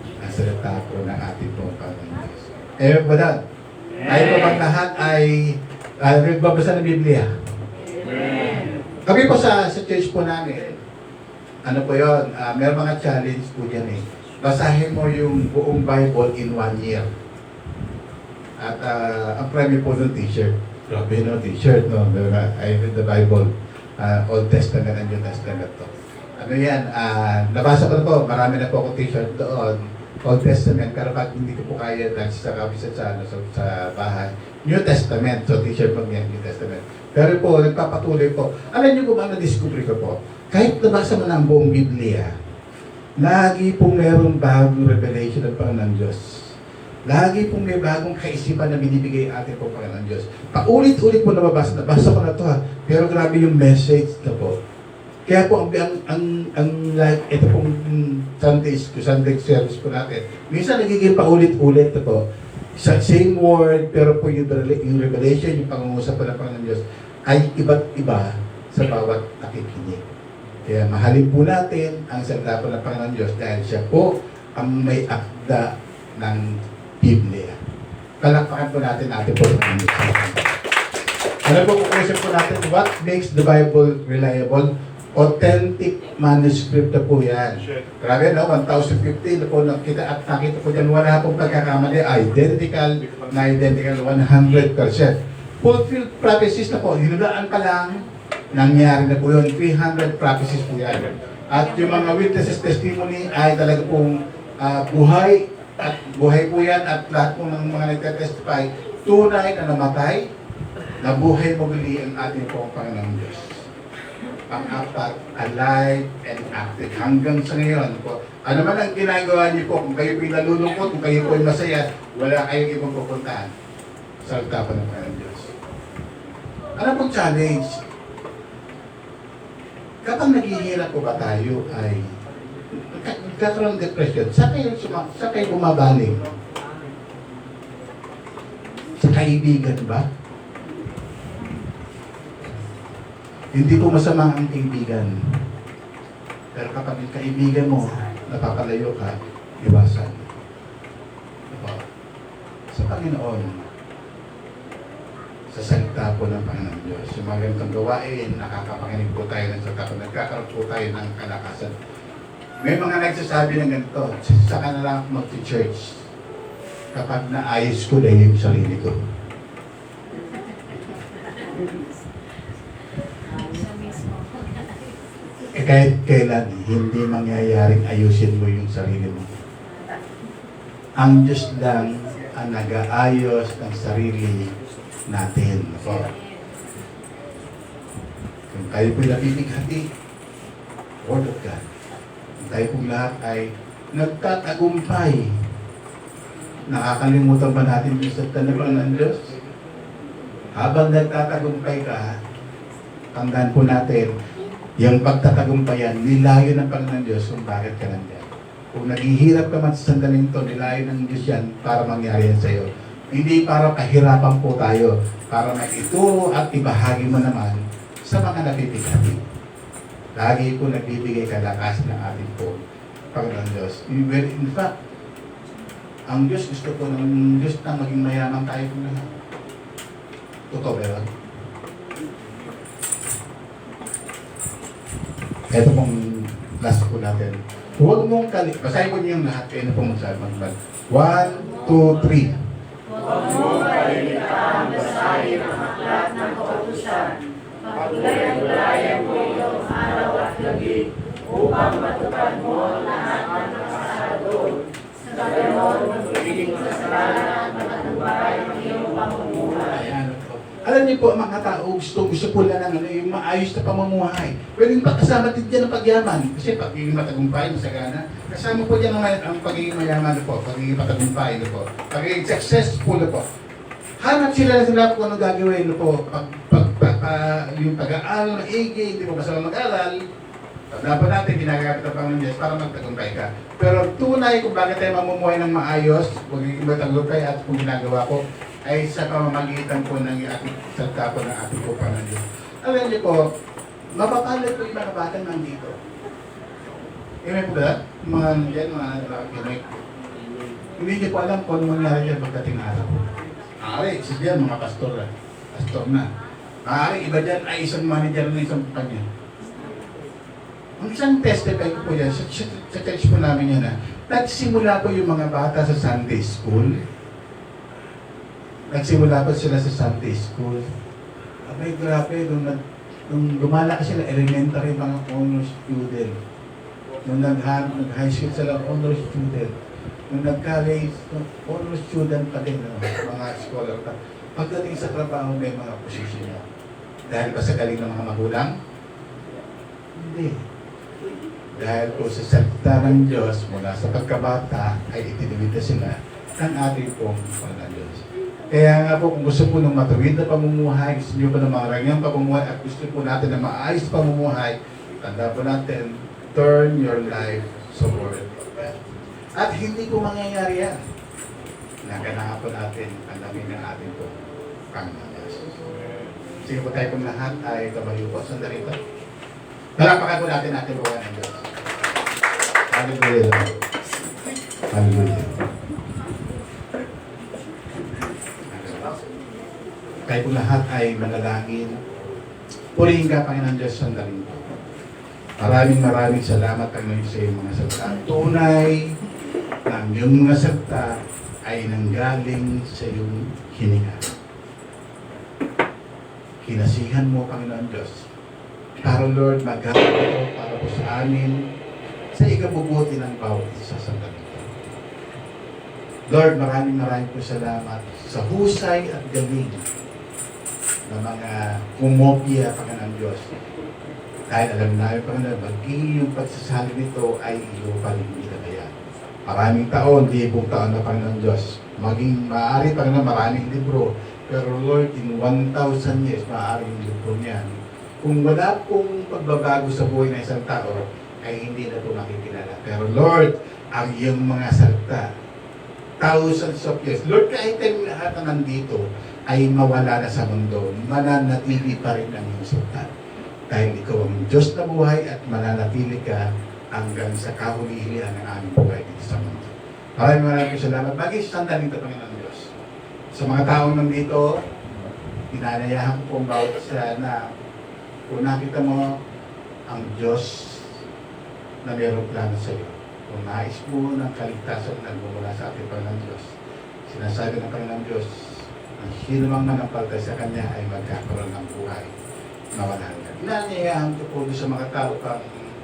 ang salita po ng ating pong Panginoon Diyos. Eh, badad, tayo po bang lahat ay nagbabasa ng Biblia? Amen. Kami po sa church po namin, ano po yun, may mga challenge po dyan eh. Basahin mo yung buong Bible in 1 year. At ang premyo po ng t-shirt. Grabe no, t-shirt, no? I read the Bible. Old Testament and New Testament to. Ano yan, nabasa ko na po, marami na po akong t-shirt doon. Old Testament, pero pag hindi ko po kaya nagsisakabisa sa bahay, New Testament, so t-shirt po yan, New Testament. Pero po, nagpapatuloy po. Alam niyo kung ano discovery ko po? Kahit nabasa mo na ang buong Biblia, lagi pong mayroong bagong revelation ng Panginoon Diyos. Lagi pong may bagong kaisipan na binibigay atin po Panginoon Diyos. Paulit-ulit po nabasa ko na to ha, pero grabe yung message na po. Kaya po, ito pong Sunday service po natin, minsan nagiging paulit-ulit na po. Same word, pero po yung revelation, yung pangungusap po ng Panginoon Diyos, ay iba't iba sa bawat nakikinig. Kaya mahalin po natin ang salita po ng Panginoon Diyos dahil siya po ang may akda ng Biblia. Palakpakan po natin po ng Panginoon Diyos. Ano po, question po natin, what makes the Bible reliable? Authentic manuscript na po yan. Grabe, no? 1,050 na po nakita at nakita po dyan, wala pong pagkakamali. Identical na identical, 100%. Fulfilled prophecies na po. Hinulaan pa lang, nangyari na po yun. 300 prophecies po yan. At yung mga witnesses testimony ay talaga pong buhay. At buhay po yan. At lahat po ng mga nagtestify, tunay na namatay, na buhay muli ang ating pong Panginoong Diyos. Pang-apat, alive and active. Hanggang sa ngayon po. Ano man ang ginagawa niyo po, kung kayo po'y nalulungkot, kung kayo po'y masaya, wala kayong ibang pupuntahan. Salita pa ng Panginoong Diyos. Ano pong challenge? Kapag naghihirap po ba tayo ay nagkakaroon ng depression, sa kayo bumabaling? Sa kaibigan ba? Hindi po masama ang kaibigan. Pero kapag yung kaibigan mo, napapalayo ka, iwasan. Diba? Sa Panginoon, sa salita po ng Panginoon Diyos, yung mga ganitong gawain, nakakapanginig po tayo ng salita po, nagkakaroon po tayo ng kalakasan. May mga nagsasabi ng ganito, sa kanila mag-church kapag naayos ko na yung sarili ko. Kahit kailan, hindi mangyayaring ayusin mo yung sarili mo. Ang Diyos lang ang nag-aayos ng sarili natin. So, kung tayo po'y nabibighati, Word of God. Kung tayo pong lahat ay nagtatagumpay, nakakalimutan ba natin yung salita ng Diyos? Habang nagtatagumpay ka, tandaan po natin, yung pagtatagumpayan, nilayo ng Panginoon Diyos kung bakit ka nandiyan. Kung naghihirap ka man sa sandaling ito, nilayo ng Diyos yan para mangyari yan sa iyo. Hindi para kahirapan po tayo, para maituro at ibahagi mo naman sa mga nabibighati. Lagi po nagbibigay kalakas ng ating po Panginoon Diyos. In fact, ang Diyos gusto po ng Diyos na maging mayaman tayo po lahat. Totoo ba yun? Ito pong last po natin. Huwag mong basahin po niyo yung lahat. Kaya na pong magsabi. 1, 2, 3. Huwag mong kalimutan basahin ang aklat ng kautusan. Pagulayan-gulayan mo iyong araw at gabi upang matupad mo lahat ng nakasaad doon. Sa gayon, magiging kasalanan at matutupay ang iyong pamumuhay. Alam niyo po, mga tao, gusto po lang ng yung maayos na pamumuhay. Pwede pa kasama din dyan ang pagyaman. Kasi pagiging matagumpay, masagana. Kasama po dyan ang pagiging mayaman po, pagiging matagumpay po, pagiging successful po. Hanap sila kung ano gagawin po. Yung pag-aaral, maigi, hindi po masama mag-aral. Dapat natin ginagamit ang Panginoon Diyos para magtagumpay ka. Pero tunay kung bakit tayo mamumuhay ng maayos, pagiging matagumpay at kung ginagawa ko, ay sa pamamagitan po ng ating salita po ng ating po Panginoon Diyos. Alam niyo po, mapapalad po yung mga batang nandito. Amen po ba? Mga nandiyan, mga nakikinig. Hindi niyo po alam kung ano mangyari dyan pagdating araw. Maaari, isa dyan, mga pastor na. Maaari, iba dyan ay isang manager na isang kanya. Ang isang testify ko po yan, sa church po namin yan nagsimula po yung mga bata sa Sunday school. Nagsimula pa sila sa Sunday school. Abay, grabe, nung lumalaki sila, elementary, mga honor student. Nung nag-high school sila, honor student. Nung nag-college, honor student pa din, mga scholar pa. Pagdating sa trabaho, may mga posisyon niya. Dahil ba sa galing ng mga magulang? Hindi. Dahil po sa salita ng Diyos, mula sa pagkabata, ay itinimita sila ng ating pong Panginoon Diyos. Kaya nga po, kung gusto po ng matuwid na pamumuhay, gusto nyo po ng mga rangyang pamumuhay, at gusto po natin na maayos pamumuhay, tanda po natin, turn your life sa Word of God. At hindi po mangyayari yan. Naganahan po natin ang lamin ng ating po Panginoon Diyos. Sige po tayo pong lahat ay tumayo po. Sandali po. Talapakan po natin ating buwan ng Diyos. Hallelujah. Hallelujah. Kayo po lahat ay manalangin. Purihin ka, Panginoon Diyos, sandaling po. Maraming salamat Panginoon sa iyong mga salita. Tunay na ang iyong mga salita ay nanggaling sa iyong hininga. Kinasihan mo, Panginoon Diyos, para Lord, magagawa ito para po sa amin sa ikabubuti ng bawat isa sa dalito. Lord, maraming po salamat sa husay at galing ng mga kumopya, Panginoon Diyos. Dahil alam namin, Panginoon, maging yung pagsasali nito ay iyo pa rin ginagayan. Maraming taon, libong taon na, Panginoon Diyos. Maging maaari, Panginoon, maraming libro. Pero Lord, in 1,000 years, maaari yung libro niyan. Kung wala pong pagbabago sa buhay ng isang tao, ay hindi na ito makikilala. Pero Lord, ang iyong mga salita, thousands of years. Lord, kahit ang lahat na nandito ay mawala na sa mundo, mananatili pa rin ang iyong salita. Dahil ikaw ang Diyos na buhay at mananatili ka hanggang sa kahuli-hilihan ng aming buhay dito sa mundo. Maraming salamat. Bagay sa sandali ito, Panginoon Diyos. Sa mga taong nandito, inanayahan ko pong bawat isa na kung nakita mo ang Diyos na mayroong plano sa iyo. Kung nais mo ng kaligtasan na nagmumula sa ating Panginoon Diyos, sinasabi ng Panginoon Diyos, ang sino mang manampalataya sa Kanya ay magkakaroon ng buhay na walang hanggan. Inanyayahan ko po sa mga tao pang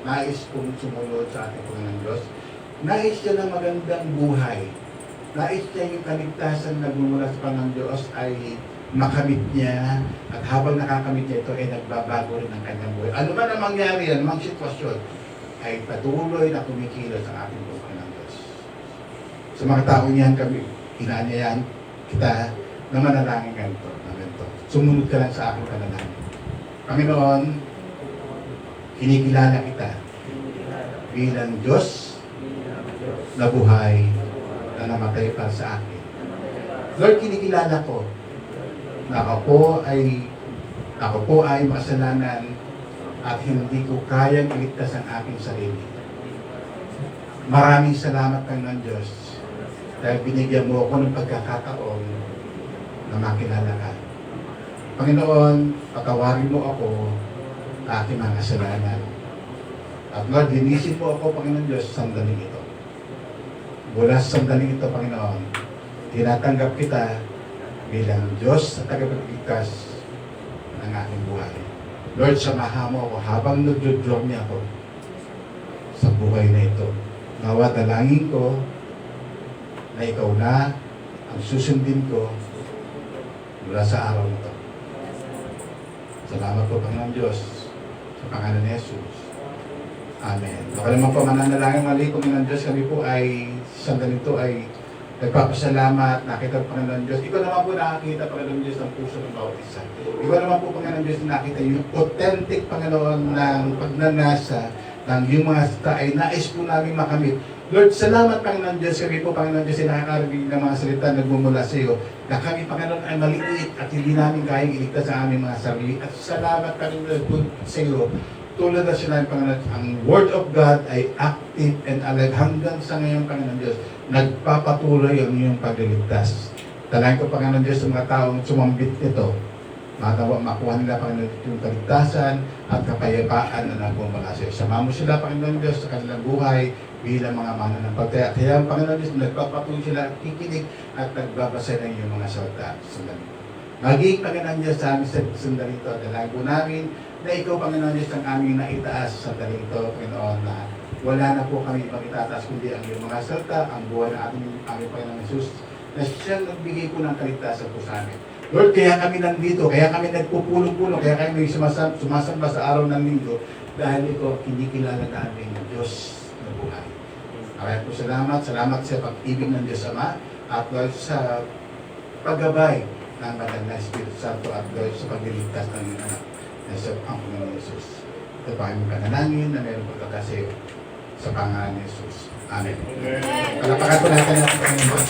nais pong sumunod sa ating Panginoon Diyos. Nais niya ng magandang buhay. Nais niya yung kaligtasan na nagmumula sa Panginoon Diyos ay makamit niya, at habang nakakamit niya ito ay nagbabago rin ang kanyang buhay. Ano man ang mangyari, anumang sitwasyon, ay patuloy na kumikilos ang ating Panginoon Diyos. Sa mga taong yan kami, inaanyayahan kita na manalangin ganito. Sumunod ka lang sa aking panalangin. Panginoon, kinikilala kita bilang Diyos na buhay na namatay para sa akin. Lord, kinikilala ko na ako po ay makasalanan at hindi ko kayang iligtas ang aking sarili. Maraming salamat, Panginoon Diyos, dahil binigyan mo ako ng pagkakataon na makilala ka. Panginoon, patawarin mo ako sa aking mga kasalanan. At Lord, linisin mo ako, Panginoon Diyos, sa sandaling ito. Mula sa sandaling ito, Panginoon, tinatanggap kita bilang Diyos sa tagapagligtas ng aking buhay. Lord, samahan mo ako habang nagjo-journey ako sa buhay na ito. Nawa dalangin ko na ikaw na ang susundin ko mula sa araw na ito. Salamat po, Panginoon Diyos, sa pangalan ni Jesus. Amen. Baka naman po mananalangin mali, Panginoon Diyos, kami po ay sandali ito ay nagpapasalamat, nakita po Panginoon Diyos. Ikaw naman po nakakita, Panginoon Diyos, ng puso ng bawat isa. Ikaw naman po, Panginoon Diyos, nakita yung authentic, Panginoon, ng pagnanasa ng yung mga salita ay nais po namin makamit. Lord, salamat, Panginoon Diyos. Kami po, Panginoon Diyos, ay nakakarinig ng mga salita na nagmumula sa iyo na kami, Panginoon, ay maliit at hindi namin kayang iligtas sa aming mga sarili. At salamat, Panginoon, sa iyo. Tulad na sinabi, Panginoon, ang Word of God ay active and alive hanggang sa ngayon, Panginoon Diyos. Nagpapatuloy ang iyong pagliligtas. Talagang ko, Panginoon Diyos, sa mga taong sumambit nito, makuha nila, Panginoon, yung kaligtasan at kapayapaan na nagmumula sa iyo. Sama mo sila, Panginoon Diyos, sa kanilang buhay bilang mga mananampalataya. Kaya, Panginoon Diyos, nagpapatuloy sila, kikinig at nagbabasa ng iyong mga salita. Maging, Panginoon Diyos, sa amin sa sandali ito, dalangin po namin na ikaw, Panginoon Diyos, ang aming naitaas sa sandali ito, Panginoon, na wala na po kami pang itataas kundi ang iyong mga salita, ang buhay ng aming Panginoon Jesus, na siyang nagbigay po ng kaligtasan po sa amin. Lord, kaya kami nandito, kaya kami nagpupulong-pulong, kaya kami sumasamba sa araw ng linggo, dahil ito, kinikilala namin ng Diyos na buhay. Kaya po salamat sa pag-ibig ng Diyos Ama, at Lord, sa paggabay ng Banal na Espiritu Santo, at Lord, sa pagliligtas ng iyong anak, na sa Panginoon Jesus. Ito pa aming panalangin na mayroon pagkakaseo sa pangalan ni Jesus. Amen. Palapakan po natin ang Panginoon.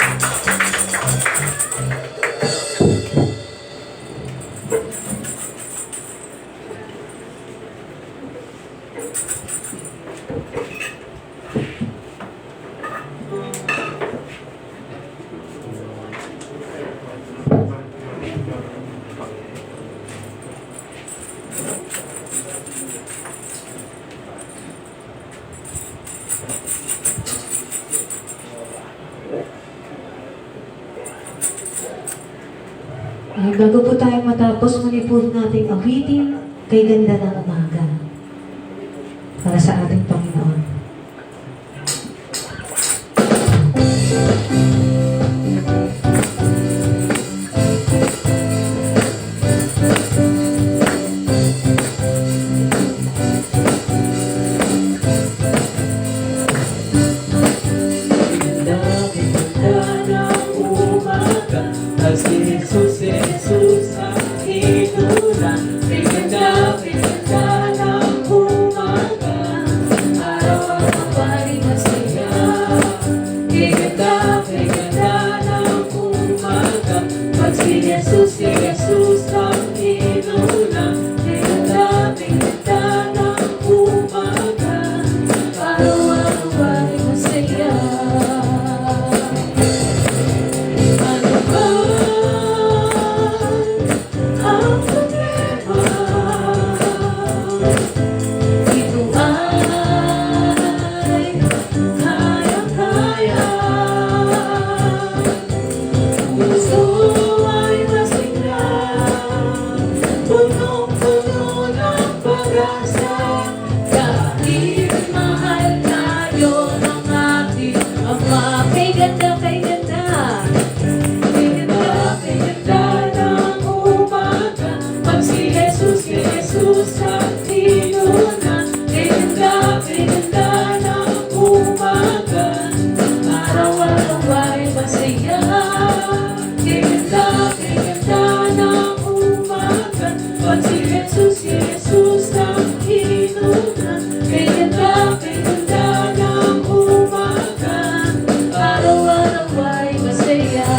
Bago po tayo matapos, muli po nating awitin kay ganda ng umaga para sa ating Panginoon. Si Jesus ang inulan. Pinaganda ng umaga, araw-araw ay masaya. Pinaganda ng umaga, pag si Jesus ang inulan. Pinaganda ng umaga, araw-araw ay masaya.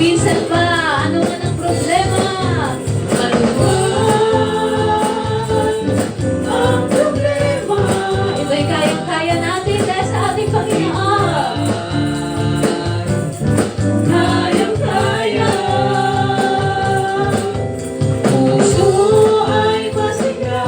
Minsan ba, ano man ang problema? Ano ba ang problema? Iba'y kayang-kaya natin dahil sa ating Panginoon. Kayang-kaya. Puso ay masigla,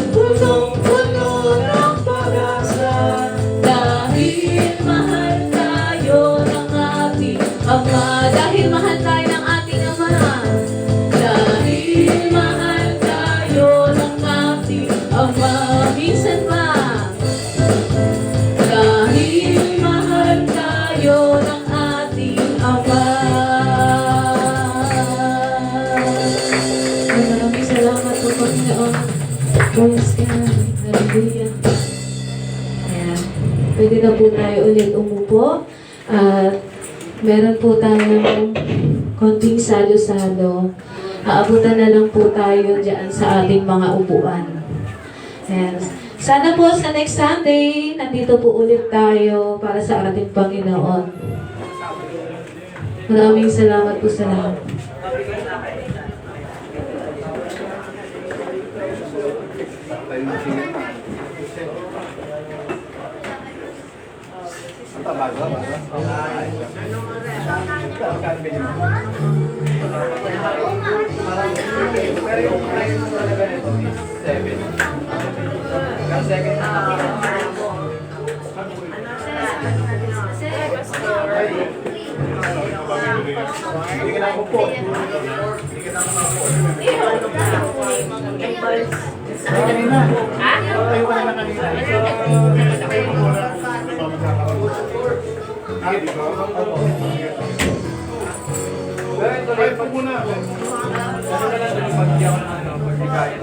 punong-puno ng pag-asa, dahil mahal tayo ng ating Ama, dahil mahal tayo ng ating Ama, dahil mahal tayo ng ating Ama, minsan ba? Dahil mahal tayo ng ating Ama. Maraming salamat po, Panginoon. Praise God. Hallelujah. Ayan. Pwede na po tayo ulit umupo. At meron po tayong konting salo-salo. Aabutan na lang po tayo dyan sa ating mga upuan. And sana po sa next Sunday, nandito po ulit tayo para sa ating Panginoon. Maraming salamat po sa lahat. Pero yung price mo talaga nito is 7. Ang second hindi ka na upo. Hindi ka na upo. Kanina. Tayo ka na kanina. Di ba? Tuloy pa muna. Kasi na lang yung pagkaya ko ng pagkaya.